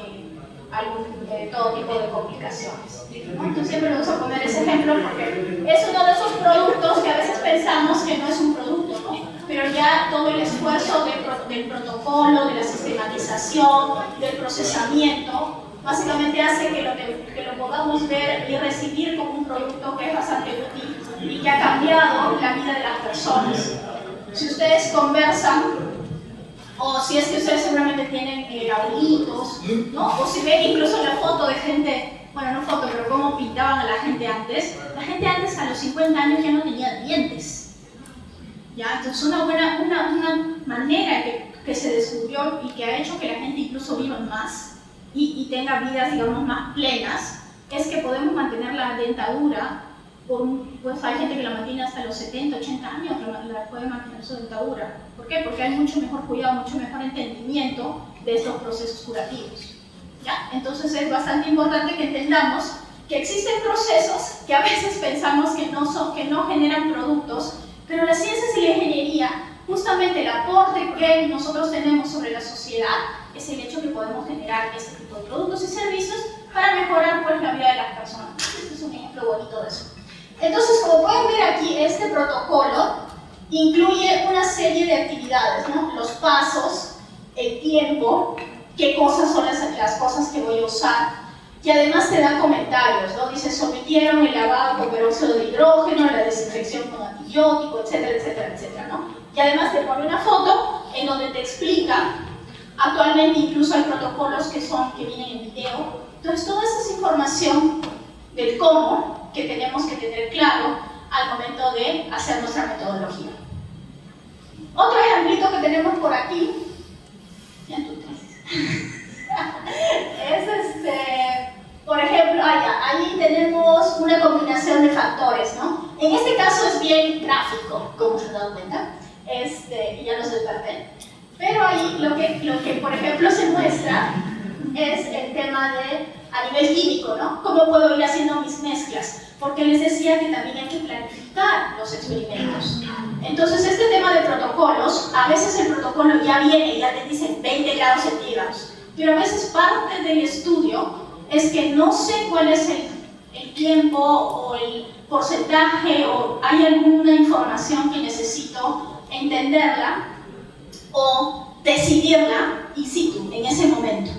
todo tipo de complicaciones, ¿no? Entonces siempre me gusta poner ese ejemplo porque es uno de esos productos que a veces pensamos que no es un producto, ¿no? Pero ya todo el esfuerzo del protocolo, de la sistematización, del procesamiento, básicamente hace que lo podamos ver y recibir como un producto que es bastante útil y que ha cambiado la vida de las personas. Si ustedes conversan, o si es que ustedes seguramente tienen abuelitos, ¿no? O si ven incluso la foto de gente, bueno, no foto, pero cómo pintaban a la gente antes a los 50 años ya no tenía dientes. ¿Ya? Entonces una manera que se descubrió y que ha hecho que la gente incluso viva más y tenga vidas, digamos, más plenas, es que podemos mantener la dentadura. Pues hay gente que la mantiene hasta los 70, 80 años, la puede mantener su dentadura. ¿Por qué? Porque hay mucho mejor cuidado, mucho mejor entendimiento de estos procesos curativos. ¿Ya? Entonces es bastante importante que entendamos que existen procesos que a veces pensamos que no generan productos, pero las ciencias y la ingeniería, justamente el aporte que nosotros tenemos sobre la sociedad es el hecho que podemos generar este tipo de productos y servicios para mejorar, pues, la vida de las personas. Este es un ejemplo bonito de eso. Entonces, como pueden ver aquí, este protocolo incluye una serie de actividades, ¿no? Los pasos, el tiempo, qué cosas son las cosas que voy a usar, y además te da comentarios, ¿no? Dice, sometieron el lavado con peróxido de hidrógeno, la desinfección con antibiótico, etcétera, etcétera, etcétera, ¿no? Y además te pone una foto en donde te explica, actualmente incluso hay protocolos que vienen en video. Entonces, toda esa información del cómo que tenemos que tener claro al momento de hacer nuestra metodología. Otro ejemplito que tenemos por aquí, ya tú es por ejemplo, ahí tenemos una combinación de factores, ¿no? En este caso es bien gráfico, como se dan cuenta, y ya los descarté. Pero ahí lo que por ejemplo se muestra es el tema a nivel químico, ¿no? ¿Cómo puedo ir haciendo mis mezclas? Porque les decía que también hay que planificar los experimentos. Entonces, este tema de protocolos, a veces el protocolo ya viene y ya te dicen 20 grados centígrados, pero a veces parte del estudio es que no sé cuál es el tiempo o el porcentaje o hay alguna información que necesito entenderla o decidirla in situ, en ese momento.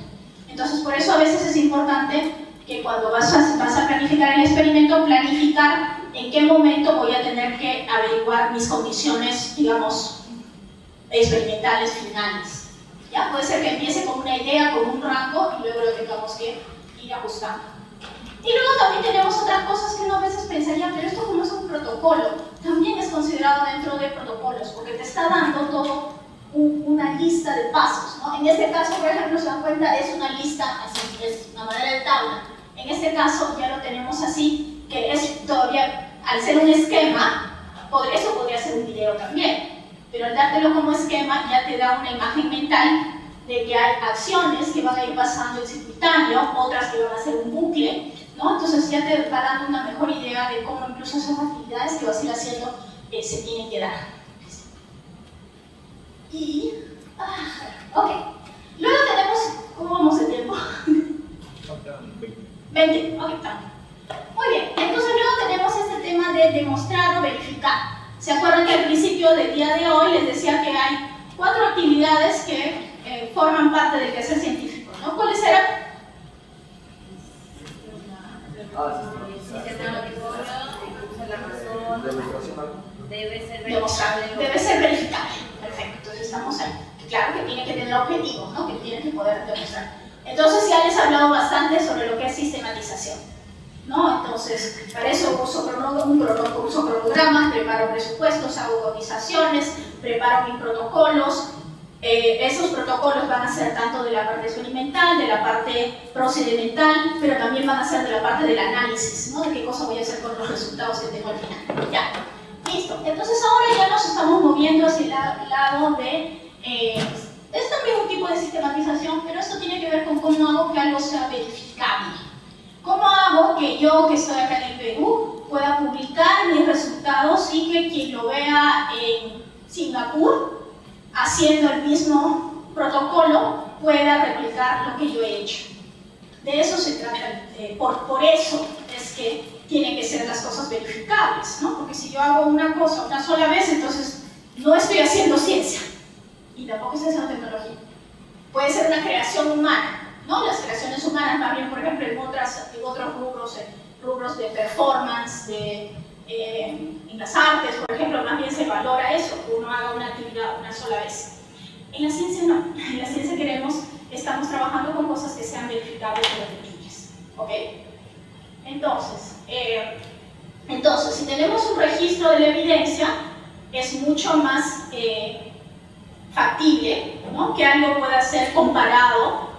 Entonces, por eso a veces es importante que cuando vas a planificar el experimento, planificar en qué momento voy a tener que averiguar mis condiciones, digamos, experimentales finales. ¿Ya? Puede ser que empiece con una idea, con un rango, y luego lo tengamos que ir ajustando. Y luego también tenemos otras cosas que uno a veces pensaría, pero esto como es un protocolo, también es considerado dentro de protocolos, porque te está dando todo una lista de pasos, ¿no? En este caso, por ejemplo, se dan cuenta, es una lista, así, es una manera de tabla. En este caso ya lo tenemos así, que es todavía, al ser un esquema, eso podría ser un video también, pero al dártelo como esquema ya te da una imagen mental de que hay acciones que van a ir pasando en simultáneo, otras que van a ser un bucle, ¿no? Entonces ya te va dando una mejor idea de cómo incluso esas actividades que vas a ir haciendo se tienen que dar. Y... ok. Luego tenemos... ¿Cómo vamos de tiempo? 20. Ok, está. Muy bien. Entonces luego tenemos este tema de demostrar o verificar. ¿Se acuerdan que al principio del día de hoy les decía que hay 4 actividades que forman parte del quehacer científico, ¿no? ¿Cuáles eran? Debe ser verificable. Perfecto, entonces estamos ahí. Claro que tiene que tener objetivos, ¿no? Que tiene que poder demostrar. Entonces ya les he hablado bastante sobre lo que es sistematización, ¿no? Entonces, para eso uso cronogramas, preparo presupuestos, hago cotizaciones, preparo mis protocolos. Esos protocolos van a ser tanto de la parte experimental, de la parte procedimental, pero también van a ser de la parte del análisis, ¿no? De qué cosa voy a hacer con los resultados que tengo al final. Ya, listo. Entonces ahora ya nos estamos moviendo hacia el lado de... es también un tipo de sistematización, pero esto tiene que ver con cómo hago que algo sea verificable. ¿Cómo hago que yo, que estoy acá en el Perú, pueda publicar mis resultados y que quien lo vea en Singapur, haciendo el mismo protocolo, pueda replicar lo que yo he hecho? De eso se trata, por eso es que tienen que ser las cosas verificables, ¿no? Porque si yo hago una cosa una sola vez, entonces no estoy haciendo ciencia y tampoco estoy haciendo tecnología. Puede ser una creación humana, ¿no? Las creaciones humanas, más bien, por ejemplo, en otros rubros de performance, en las artes, por ejemplo, más bien se valora eso, que uno haga una actividad una sola vez. En la ciencia no, en la ciencia estamos trabajando con cosas que sean verificables y repetibles, ¿ok? Entonces, si tenemos un registro de la evidencia, es mucho más factible, ¿no? Que algo pueda ser comparado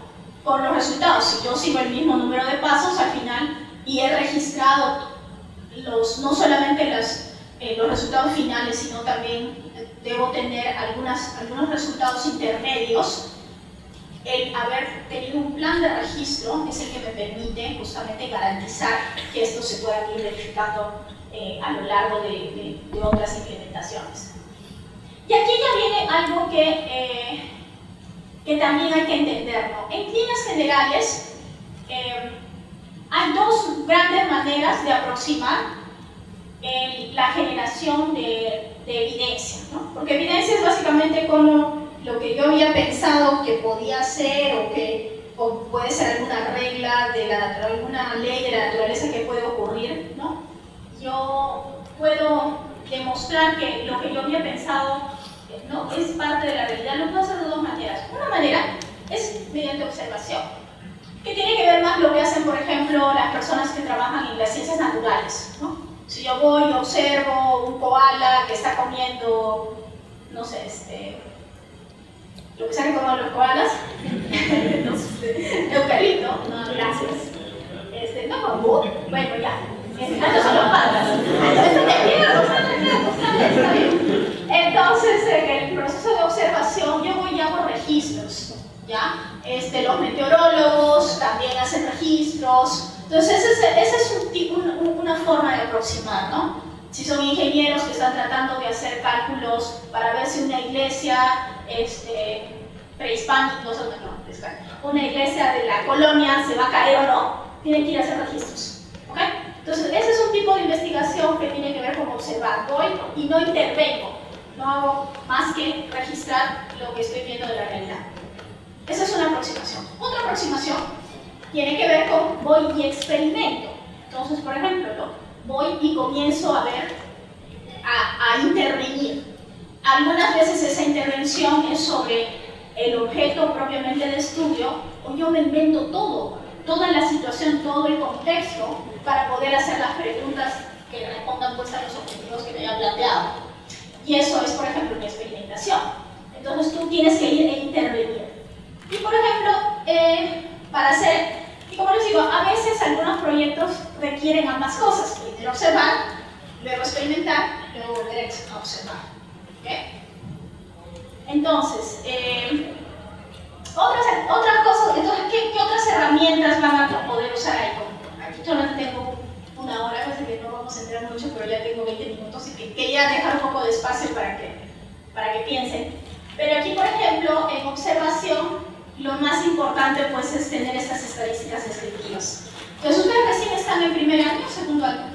con los resultados. Si yo sigo el mismo número de pasos al final y he registrado no solamente los resultados finales, sino también debo tener algunos resultados intermedios. El haber tenido un plan de registro es el que me permite justamente garantizar que esto se pueda ir verificando a lo largo de otras implementaciones. Y aquí ya viene algo que también hay que entender, ¿no? En líneas generales, hay 2 grandes maneras de aproximar la generación de evidencia, ¿no? Porque evidencia es básicamente como lo que yo había pensado que podía ser o puede ser alguna regla, alguna ley de la naturaleza que puede ocurrir, ¿no? Yo puedo demostrar que lo que yo había pensado no es parte de la realidad. Lo puedo hacer de 2 maneras. Una manera es mediante observación, que tiene que ver más lo que hacen, por ejemplo, las personas que trabajan en las ciencias naturales, ¿no? Si yo voy y observo un koala que está comiendo, no sé, lo que sea que comen los koalas, eucalipto, no, gracias. No, bambú, bueno, ya. Estos son los pandas. Está bien. Entonces, en el proceso de observación, yo voy y hago registros, ¿ya? Los meteorólogos también hacen registros. Entonces, esa es una forma de aproximar, ¿no? Si son ingenieros que están tratando de hacer cálculos para ver si una iglesia prehispánica, una iglesia de la colonia se va a caer o no, tienen que ir a hacer registros, ¿ok? Entonces, ese es un tipo de investigación que tiene que ver con observar. Voy y no intervengo, no hago más que registrar lo que estoy viendo de la realidad. Esa es una aproximación. Otra aproximación tiene que ver con voy y experimento. Entonces, por ejemplo, voy y comienzo a intervenir. Algunas veces esa intervención es sobre el objeto propiamente de estudio, o yo me invento toda la situación, todo el contexto, para poder hacer las preguntas que respondan pues a los objetivos que me hayan planteado. Y eso es, por ejemplo, mi experimentación. Entonces tú tienes que ir e intervenir. Y, por ejemplo, para hacer, y como les digo, a veces algunos proyectos requieren ambas cosas: primero observar, luego experimentar, luego volver a observar. ¿Okay? Entonces, Otras cosas, entonces, ¿qué otras herramientas van a poder usar ahí? Aquí yo no tengo una hora, así que no vamos a entrar mucho, pero ya tengo 20 minutos y que quería dejar un poco de espacio para que piensen. Pero aquí, por ejemplo, en observación, lo más importante pues es tener estas estadísticas descriptivas. Entonces, ¿ustedes recién están en primer año o segundo año?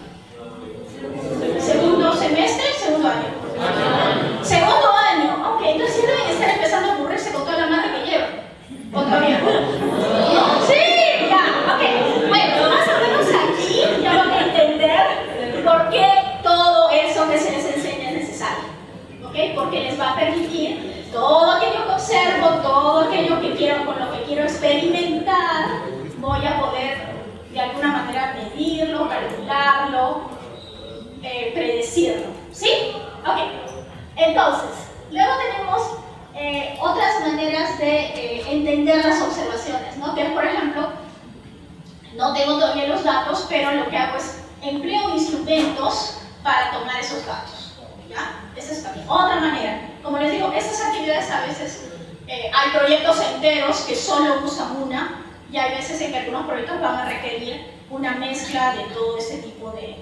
¿Segundo semestre? ¿Segundo año? Segundo año, ok, entonces ya deben estar empezando a aburrirse con toda la madre que llevan. ¿O todavía no? Sí, ya, ok. Bueno, más o menos aquí ya van a entender por qué todo eso que se les enseña es necesario. ¿Ok? Porque les va a permitir todo aquello que observo, todo aquello que quiero, con lo que quiero experimentar, voy a poder de alguna manera medirlo, calcularlo, predecirlo. ¿Sí? Ok. Entonces, luego tenemos otras maneras de entender las observaciones, ¿no? Que, por ejemplo, no tengo todavía los datos, pero lo que hago es empleo instrumentos para tomar esos datos. ¿Ya? Esa es también otra manera. Como les digo, estas actividades a veces hay proyectos enteros que solo usan una, y hay veces en que algunos proyectos van a requerir una mezcla de todo ese tipo de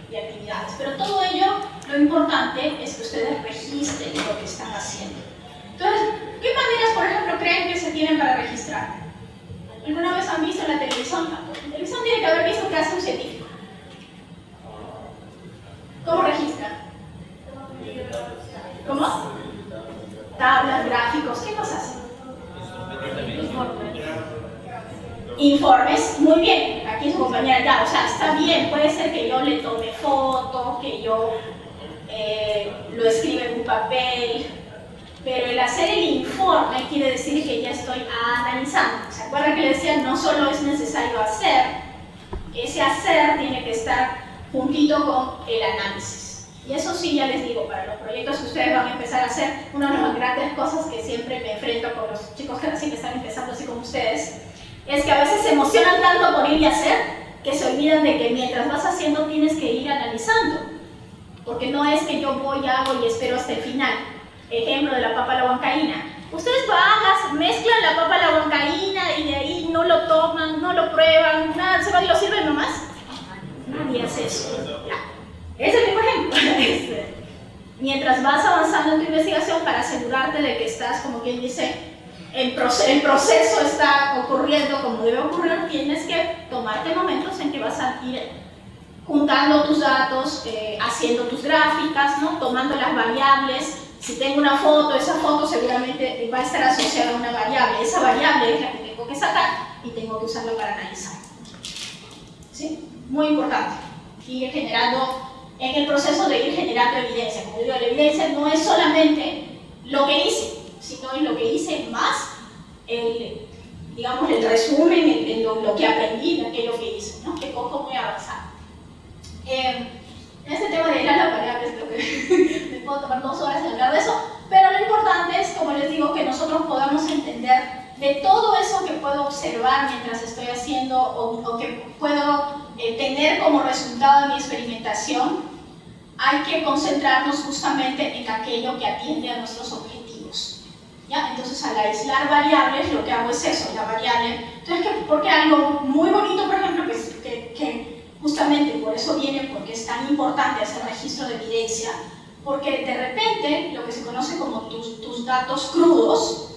actividades. Pero todo ello, lo importante es que ustedes registren lo que están haciendo. Entonces, ¿qué maneras, por ejemplo, creen que se tienen para registrar? ¿Alguna vez han visto en la televisión? En la televisión tiene que haber visto qué hace un científico. ¿Cómo registran? ¿Cómo? Tablas, gráficos, ¿qué más hacen? Informes, muy bien, aquí su compañera ya, o sea, está bien, puede ser que yo le tome foto, que yo lo escriba en un papel, pero el hacer el informe quiere decir que ya estoy analizando. ¿Se acuerdan que les decía? No solo es necesario hacer, ese hacer tiene que estar juntito con el análisis. Y eso sí, ya les digo, para los proyectos que ustedes van a empezar a hacer, una de las grandes cosas que siempre me enfrento con los chicos que recién están empezando así como ustedes, es que a veces se emocionan tanto por ir y hacer que se olvidan de que mientras vas haciendo tienes que ir analizando. Porque no es que yo voy, hago y espero hasta el final. Ejemplo de la papa a la huancaína. Ustedes van, mezclan la papa a la huancaína y de ahí no lo toman, no lo prueban, nada, se van y lo sirven nomás. Nadie hace eso. Ya. Es el mismo ejemplo. Mientras vas avanzando en tu investigación para asegurarte de que estás, como quien dice, el proceso está ocurriendo como debe ocurrir, tienes que tomarte momentos en que vas a ir juntando tus datos, haciendo tus gráficas, ¿no? Tomando las variables. Si tengo una foto, esa foto seguramente va a estar asociada a una variable. Esa variable es la que tengo que sacar y tengo que usarla para analizar. ¿Sí? Muy importante. Ir generando, en el proceso de ir generando evidencia. Como digo, la evidencia no es solamente lo que hice, sino en lo que hice más digamos, el resumen, en lo que aprendí de aquello que hice, ¿no? Que poco muy avanzado. En este tema de las variables, creo que me puedo tomar 2 horas en hablar de eso, pero lo importante es, como les digo, que nosotros podamos entender de todo eso que puedo observar mientras estoy haciendo o que puedo tener como resultado de mi experimentación. Hay que concentrarnos justamente en aquello que atiende a nuestros objetivos. ¿Ya? Entonces, al aislar variables, lo que hago es eso, la variable. Entonces, porque algo muy bonito, por ejemplo, que justamente por eso viene, porque es tan importante hacer registro de evidencia, porque de repente, lo que se conoce como tus datos crudos,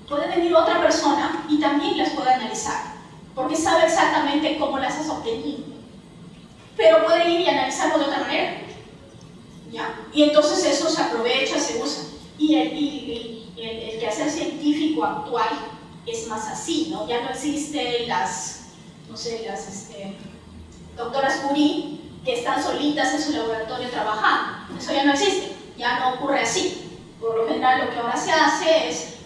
puede venir otra persona y también las puede analizar, porque sabe exactamente cómo las has obtenido, pero puede ir y analizarlo de otra manera. ¿Ya? Y entonces eso se aprovecha, se usa. Y el quehacer científico actual es más así, ¿no? Ya no existen las doctoras Curie que están solitas en su laboratorio trabajando. Eso ya no existe, ya no ocurre así. Por lo general lo que ahora se hace es,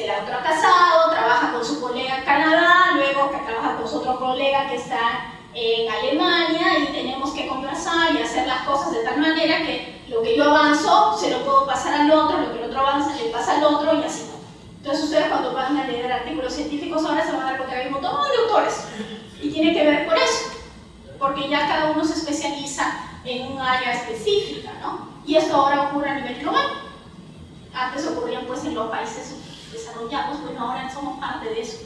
la doctora Casado trabaja con su colega en Canadá, luego que trabaja con su otro colega que está en Alemania y tenemos que conversar y hacer las cosas de tal manera que lo que yo avanzo se lo puedo pasar al otro, lo que el otro avanza le pasa al otro y así. Entonces ustedes cuando van a leer artículos científicos ahora se van a dar cuenta que hay un montón de autores y tiene que ver por eso, porque ya cada uno se especializa en un área específica, ¿no? Y esto ahora ocurre a nivel global. Antes ocurrían pues en los países desarrollados. apoyamos, bueno, ahora somos parte de eso.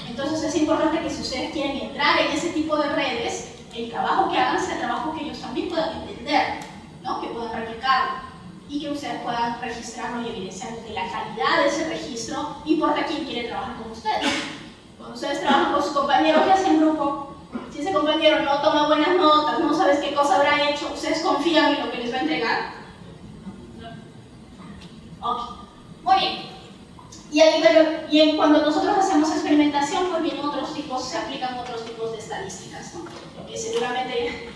Entonces es importante que si ustedes quieren entrar en ese tipo de redes, el trabajo que hagan sea trabajo que ellos también puedan entender, ¿no? Que puedan replicarlo y que ustedes puedan registrarlo y evidenciar que la calidad de ese registro importa quién quiere trabajar con ustedes. Cuando ustedes trabajan con sus compañeros y hacen grupo, si ese compañero no toma buenas notas, no sabes qué cosa habrá hecho, ¿ustedes confían en lo que les va a entregar? Ok, muy bien. Y ahí, cuando nosotros hacemos experimentación, pues bien, se aplican otros tipos de estadísticas, ¿no? Porque seguramente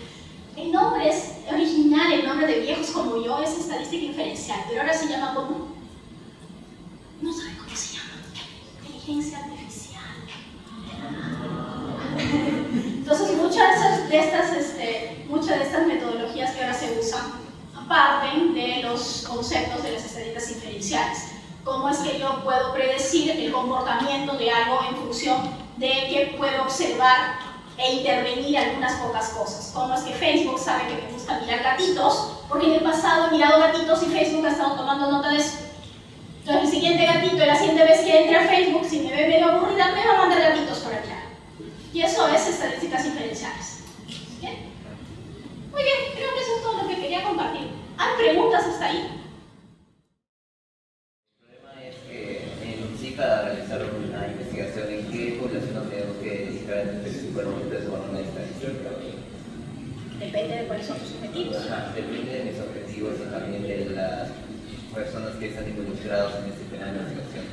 el nombre es original, el nombre de viejos como yo es estadística inferencial, pero ahora se llama como, no sabe cómo se llama, inteligencia artificial. Entonces muchas de estas metodologías que ahora se usan parten de los conceptos de las estadísticas inferenciales. ¿Cómo es que yo puedo predecir el comportamiento de algo en función de que puedo observar e intervenir algunas pocas cosas? ¿Cómo es que Facebook sabe que me gusta mirar gatitos? Porque en el pasado he mirado gatitos y Facebook ha estado tomando nota de eso. Entonces el siguiente gatito, la siguiente vez que entre a Facebook, si me ve medio aburrida, me va a mandar gatitos para mirar. Y eso es estadísticas inferenciales. ¿Bien? Muy bien, creo que eso es todo lo que quería compartir. ¿Hay preguntas hasta ahí? Para realizar una investigación, ¿en qué población nos tenemos que dedicar en específico al momento de tomar una estadística? Depende de cuáles son tus objetivos. Depende de mis objetivos y también de las personas que están involucradas en este tema de investigación.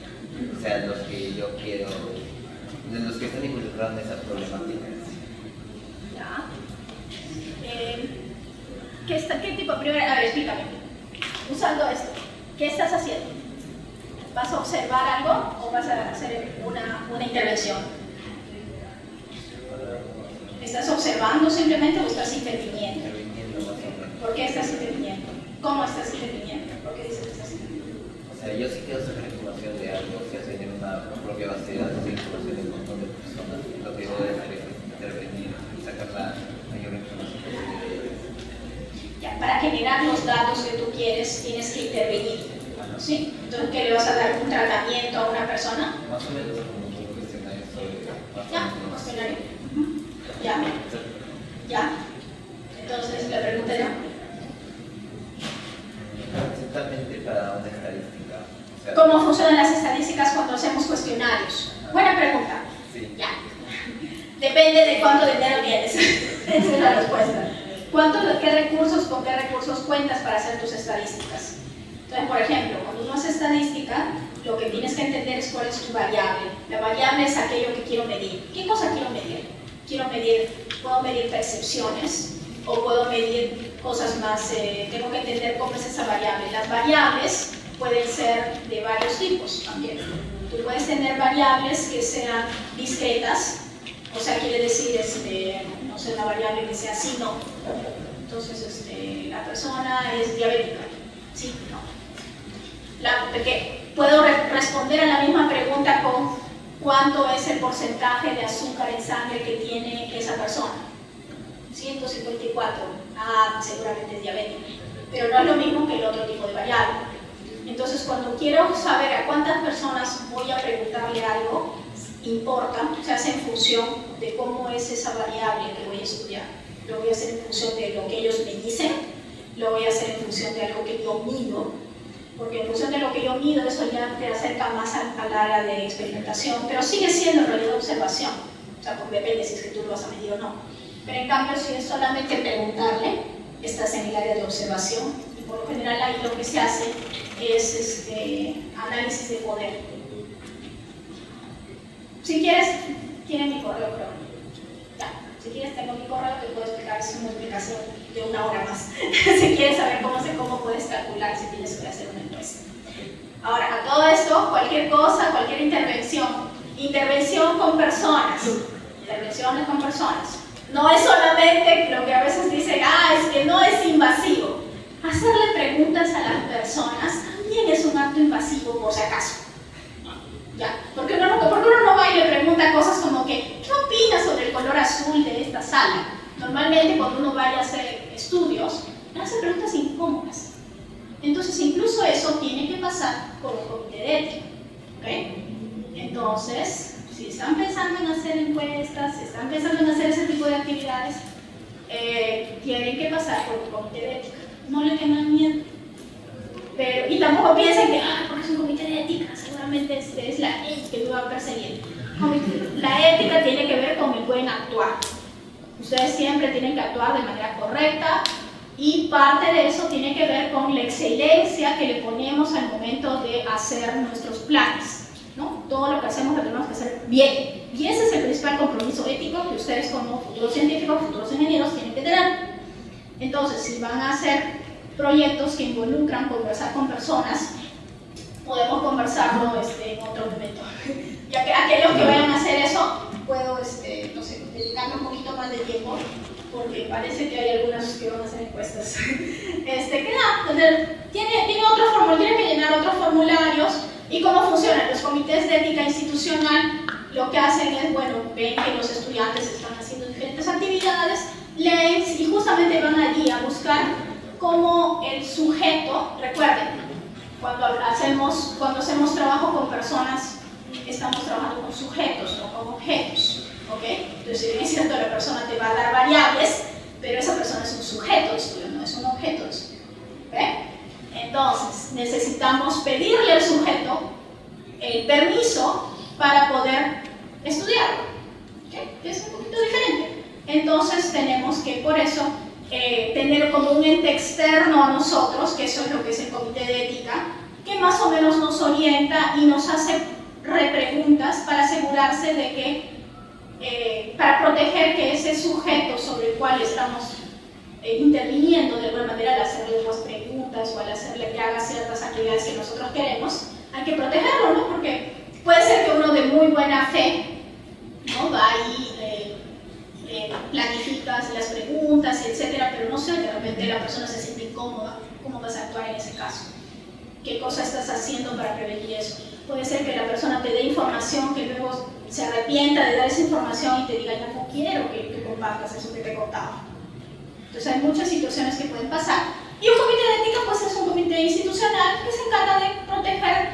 O sea, los que yo quiero, de los que están involucrados en esa problemática. Ya. ¿Qué tipo? Primero, a ver, explícame. Usando esto, ¿qué estás haciendo? ¿Vas a observar algo o vas a hacer una intervención? ¿Estás observando simplemente o estás interviniendo? ¿Por qué estás interviniendo? ¿Cómo estás interviniendo? ¿Por qué dices que estás interviniendo? O sea, yo sí quiero sacar información de algo, o sea, tener una propia base de datos de información de un montón de personas. Lo que voy a hacer es intervenir y sacar la mayor información posible. Ya, para generar los datos que tú quieres, tienes que intervenir. ¿Sí? Entonces, ¿qué le vas a dar un tratamiento a una persona? Más o menos como un cuestionario sobre... Ya, un cuestionario. Ya. Ya. Entonces, la pregunta era... Exactamente para una estadística. O sea, ¿Cómo funcionan las estadísticas cuando hacemos cuestionarios? Buena pregunta. Sí. Ya. Depende de cuánto dinero tienes. Esa es la respuesta. ¿Con qué recursos cuentas para hacer tus estadísticas? Entonces, por ejemplo, cuando uno hace estadística, lo que tienes que entender es cuál es tu variable. La variable es aquello que quiero medir. ¿Qué cosa quiero medir? Puedo medir percepciones o puedo medir cosas más, tengo que entender cómo es esa variable. Las variables pueden ser de varios tipos también. Tú puedes tener variables que sean discretas, o sea, quiere decir, no sé, una variable que sea sí, no. Entonces, la persona es diabética. Sí, no. Porque puedo responder a la misma pregunta con cuánto es el porcentaje de azúcar en sangre que tiene esa persona. 154. Seguramente es diabética. Pero no es lo mismo que el otro tipo de variable. Entonces, cuando quiero saber a cuántas personas voy a preguntarle algo, importa, se hace en función de cómo es esa variable que voy a estudiar. Lo voy a hacer en función de lo que ellos me dicen, lo voy a hacer en función de algo que yo mido, porque en función de lo que yo mido, eso ya te acerca más al área de experimentación, pero sigue siendo en realidad observación, o sea, porque depende si es que tú lo vas a medir o no. Pero en cambio, si es solamente preguntarle, estás en el área de observación, y por lo general ahí lo que se hace es análisis de poder. Si quieres, tiene mi correo, creo. Ya, si quieres tengo mi correo, te puedo explicar, es una explicación de 1 hora más. Si quieres saber cómo puedes calcular si tienes que hacer una encuesta. Ahora, a todo esto, cualquier cosa, cualquier intervención con personas. Intervenciones con personas. No es solamente lo que a veces dicen, es que no es invasivo. Hacerle preguntas a las personas también es un acto invasivo, por si acaso. Ya, porque uno no va y le pregunta cosas como que, ¿qué opinas sobre el color azul de esta sala? Normalmente cuando uno vaya a hacer estudios, le hace preguntas incómodas. Entonces incluso eso tiene que pasar por un comité de ética. ¿Okay? Entonces, si están pensando en hacer encuestas, si están pensando en hacer ese tipo de actividades, tienen que pasar por un comité de ética. No le tengan miedo. Pero, y tampoco piensen que, porque es un comité de ética, seguramente es la ética que va a perseguir. La ética tiene que ver con el buen actuar. Ustedes siempre tienen que actuar de manera correcta y parte de eso tiene que ver con la excelencia que le ponemos al momento de hacer nuestros planes, ¿no? Todo lo que hacemos lo tenemos que hacer bien. Y ese es el principal compromiso ético que ustedes como futuros científicos, futuros ingenieros tienen que tener. Entonces, si van a hacer proyectos que involucran conversar con personas, podemos conversarlo en otro momento. Ya que aquellos que vayan a hacer eso, puedo, no sé, dedicarme un poquito más de tiempo, porque parece que hay algunas que van a hacer encuestas. Tiene otro formulario, tienen que llenar otros formularios. ¿Y cómo funcionan? Los comités de ética institucional lo que hacen es, bueno, ven que los estudiantes están haciendo diferentes actividades, leen y justamente van allí a buscar cómo el sujeto, recuerden, cuando hacemos trabajo con personas, estamos trabajando con sujetos, no con objetos, ¿ok? Entonces, si bien es cierto, la persona te va a dar variables, pero esa persona es un sujeto de estudio, no es un objeto de estudio, ¿ok? Entonces, necesitamos pedirle al sujeto el permiso para poder estudiarlo, ¿ok? Que es un poquito diferente. Entonces, tenemos que, por eso, tener como un ente externo a nosotros, que eso es lo que es el comité de ética, que más o menos nos orienta y nos hace repreguntas para asegurarse de que, para proteger que ese sujeto sobre el cual estamos interviniendo de alguna manera al hacerle unas preguntas o al hacerle que haga ciertas actividades que nosotros queremos, hay que protegerlo, ¿no? Porque puede ser que uno de muy buena fe, ¿no? Va ahí, planifica las preguntas, etcétera, pero no sé, de repente la persona se siente incómoda. ¿Cómo vas a actuar en ese caso? ¿Qué cosa estás haciendo para prevenir eso? Puede ser que la persona te dé información que luego se arrepienta de dar esa información y te diga, ya no quiero que compartas eso que te he contado. Entonces hay muchas situaciones que pueden pasar. Y un comité de ética pues es un comité institucional que se encarga de proteger,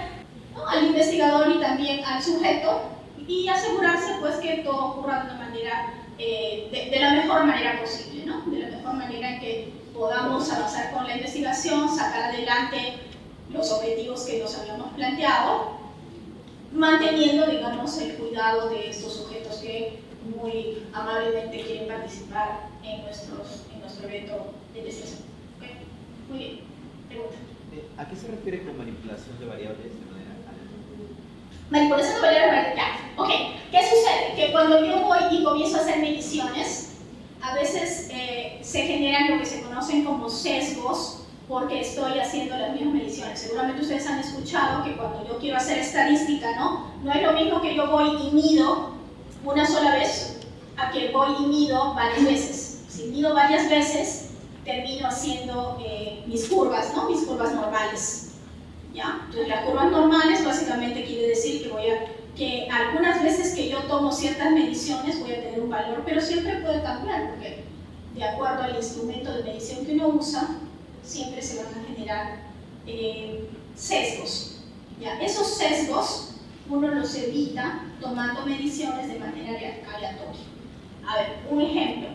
¿no?, al investigador y también al sujeto y asegurarse pues que todo ocurra de una manera, de la mejor manera posible, ¿no? De la mejor manera en que podamos avanzar con la investigación, sacar adelante los objetivos que nos habíamos planteado, manteniendo, digamos, el cuidado de estos sujetos que muy amablemente quieren participar en nuestro evento de investigación. ¿Okay? Muy bien. Pregunta. ¿A qué se refiere con manipulación de variables de manera Manipulación de variables, ya. Ok. ¿Qué sucede? Que cuando yo voy y comienzo a hacer mediciones, a veces se generan lo que se conocen como sesgos, porque estoy haciendo las mismas mediciones. Seguramente ustedes han escuchado que cuando yo quiero hacer estadística, no es lo mismo que yo voy y mido una sola vez a que voy y mido varias veces. Si mido varias veces, termino haciendo mis curvas, ¿no? Mis curvas normales, ¿ya? Entonces, las curvas normales básicamente quiere decir que algunas veces que yo tomo ciertas mediciones voy a tener un valor, pero siempre puede cambiar, porque de acuerdo al instrumento de medición que uno usa, siempre se van a generar sesgos, ¿ya? Esos sesgos uno los evita tomando mediciones de manera aleatoria. A ver, un ejemplo.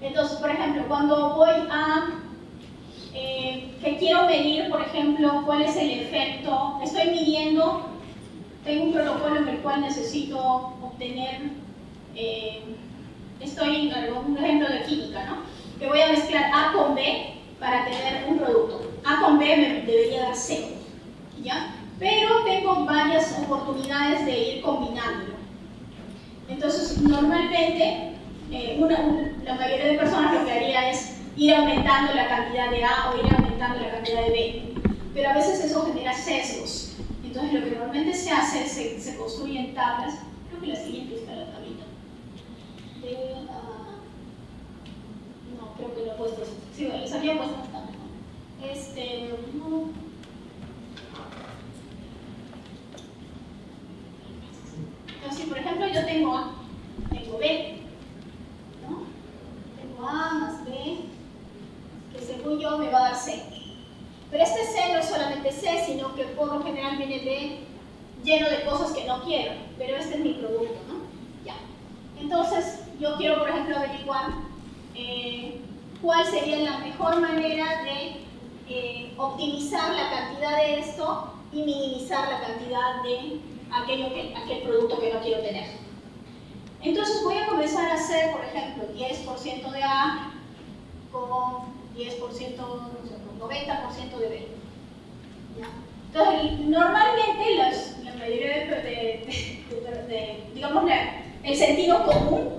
Entonces, por ejemplo, cuando voy a que quiero medir, por ejemplo, cuál es el efecto, estoy midiendo, tengo un protocolo en el cual necesito obtener, estoy en un ejemplo de química, ¿no? Que voy a mezclar A con B para tener un producto. A con B me debería dar C, ¿ya? Pero tengo varias oportunidades de ir combinándolo. Entonces, normalmente, la mayoría de personas lo que haría es ir aumentando la cantidad de A o ir aumentando la cantidad de B. Pero a veces eso genera sesgos. Entonces, lo que normalmente se hace es se construyen tablas. Creo que la siguiente está la tablita. No, creo que no he puesto eso. Sí, bueno, les había puesto esta tabla. Entonces, por ejemplo, yo tengo A, tengo B, ¿no? Tengo A más B, que según yo me va a dar C. este C no es solamente C, sino que por lo general viene lleno de cosas que no quiero, pero este es mi producto, ¿no? Ya. Entonces, yo quiero, por ejemplo, averiguar cuál sería la mejor manera de optimizar la cantidad de esto y minimizar la cantidad de aquel producto que no quiero tener. Entonces voy a comenzar a hacer, por ejemplo, 10% de A con 10%, no sé, con 90% de B. ¿Ya? Entonces, normalmente la mayoría digamos, el sentido común,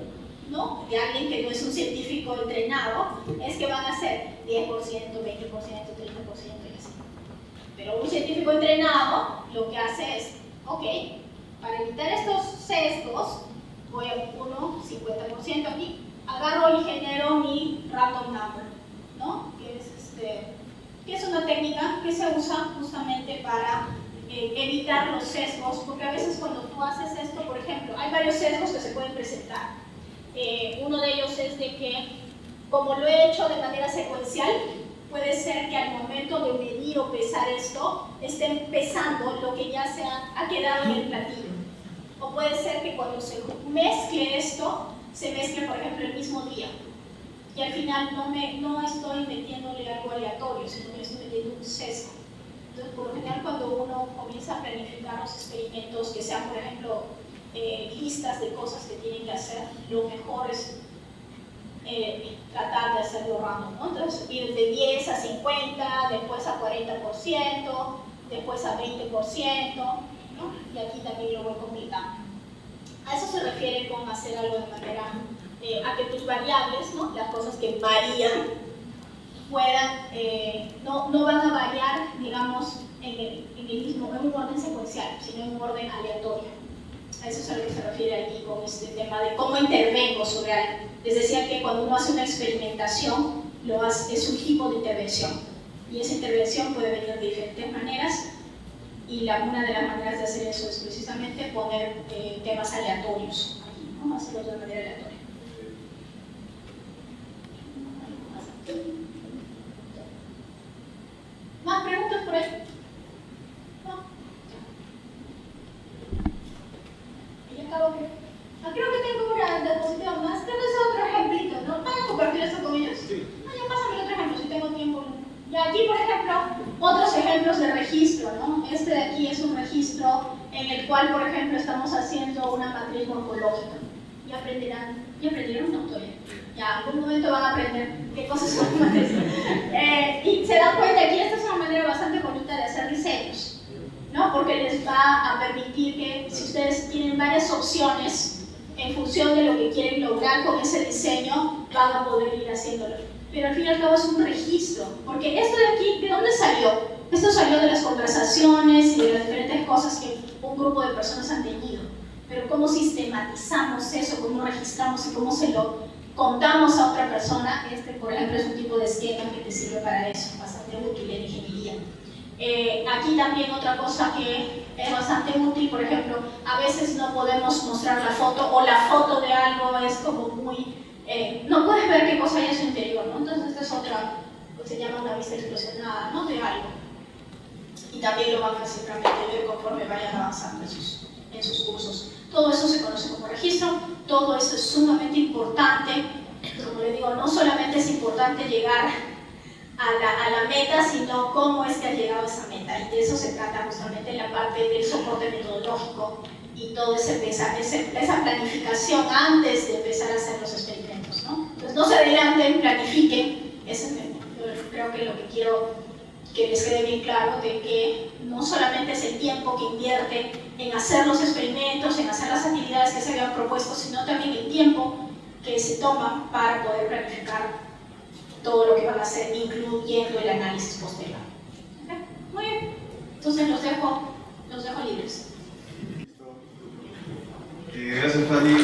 ¿no?, de alguien que no es un científico entrenado, es que van a ser 10%, 20%, 30% y así. Pero un científico entrenado lo que hace es, ok, para evitar estos sesgos, voy a uno 50% aquí, agarro y genero mi random number, ¿no? Que es una técnica que se usa justamente para evitar los sesgos, porque a veces cuando tú haces esto, por ejemplo, hay varios sesgos que se pueden presentar. Uno de ellos es de que, como lo he hecho de manera secuencial, puede ser que al momento de medir o pesar esto, estén pesando lo que ya ha quedado en el platillo. O puede ser que cuando se mezcle esto, se mezcle, por ejemplo, el mismo día. Y al final no estoy metiéndole algo aleatorio, sino que estoy metiendo un sesgo. Entonces, por lo general, cuando uno comienza a planificar los experimentos, que sean, por ejemplo, listas de cosas que tienen que hacer, lo mejor es tratar de hacerlo random, ¿no? Entonces, ir de 10 a 50, después a 40%, después a 20%, ¿no? Y aquí también lo voy completando. A eso se refiere con hacer algo de manera a que tus variables, ¿no?, las cosas que varían, puedan, no van a variar, digamos, en un orden secuencial, sino en un orden aleatorio. A eso es a lo que se refiere aquí con este tema de cómo intervengo sobre algo. Les decía que cuando uno hace una experimentación, es un tipo de intervención. Y esa intervención puede venir de diferentes maneras, y una de las maneras de hacer eso es precisamente poner temas aleatorios aquí, ¿no? Hacerlo de manera aleatoria. ¿Más preguntas por ahí? ¿No? Ya acabo, creo. Creo que tengo una diapositiva más. Creo que es otro ejemplito, ¿no? ¿Van a compartir esto con ellos? Sí. Ya pásame otro ejemplo si tengo tiempo. Y aquí, por ejemplo, otros ejemplos de registro, ¿no? Este de aquí es un registro en el cual, por ejemplo, estamos haciendo una matriz morfológica. Y aprendieron una historia. Ya, en algún momento van a aprender qué cosas son matrices. Y se dan cuenta aquí, esta es una manera bastante bonita de hacer diseños, ¿no? Porque les va a permitir que, si ustedes tienen varias opciones en función de lo que quieren lograr con ese diseño, van a poder ir haciéndolo. Pero al fin y al cabo es un registro, porque esto de aquí, ¿de dónde salió? Esto salió de las conversaciones y de las diferentes cosas que un grupo de personas han tenido. Pero cómo sistematizamos eso, cómo registramos y cómo se lo contamos a otra persona, por ejemplo, es un tipo de esquema que te sirve para eso, bastante útil en ingeniería. Aquí también otra cosa que es bastante útil, por ejemplo, a veces no podemos mostrar la foto, o la foto de algo es como muy... no puedes ver qué cosa hay en su interior, ¿no? Entonces esta es otra, pues se llama una vista explosionada, ¿no?, de algo. Y también lo van a seguramente ver conforme vayan avanzando en sus cursos. Todo eso se conoce como registro, todo eso es sumamente importante. Como les digo, no solamente es importante llegar a la meta, sino cómo es que has llegado a esa meta. Y de eso se trata justamente en la parte del soporte metodológico y toda esa planificación antes de empezar a hacer los experimentos, ¿no? Entonces no se adelanten, planifiquen. Yo creo que lo que quiero que les quede bien claro de que no solamente es el tiempo que invierte en hacer los experimentos, en hacer las actividades que se habían propuesto, sino también el tiempo que se toma para poder planificar todo lo que van a hacer, incluyendo el análisis posterior. ¿Okay? Muy bien, entonces los dejo libres. Gracias, Fanny.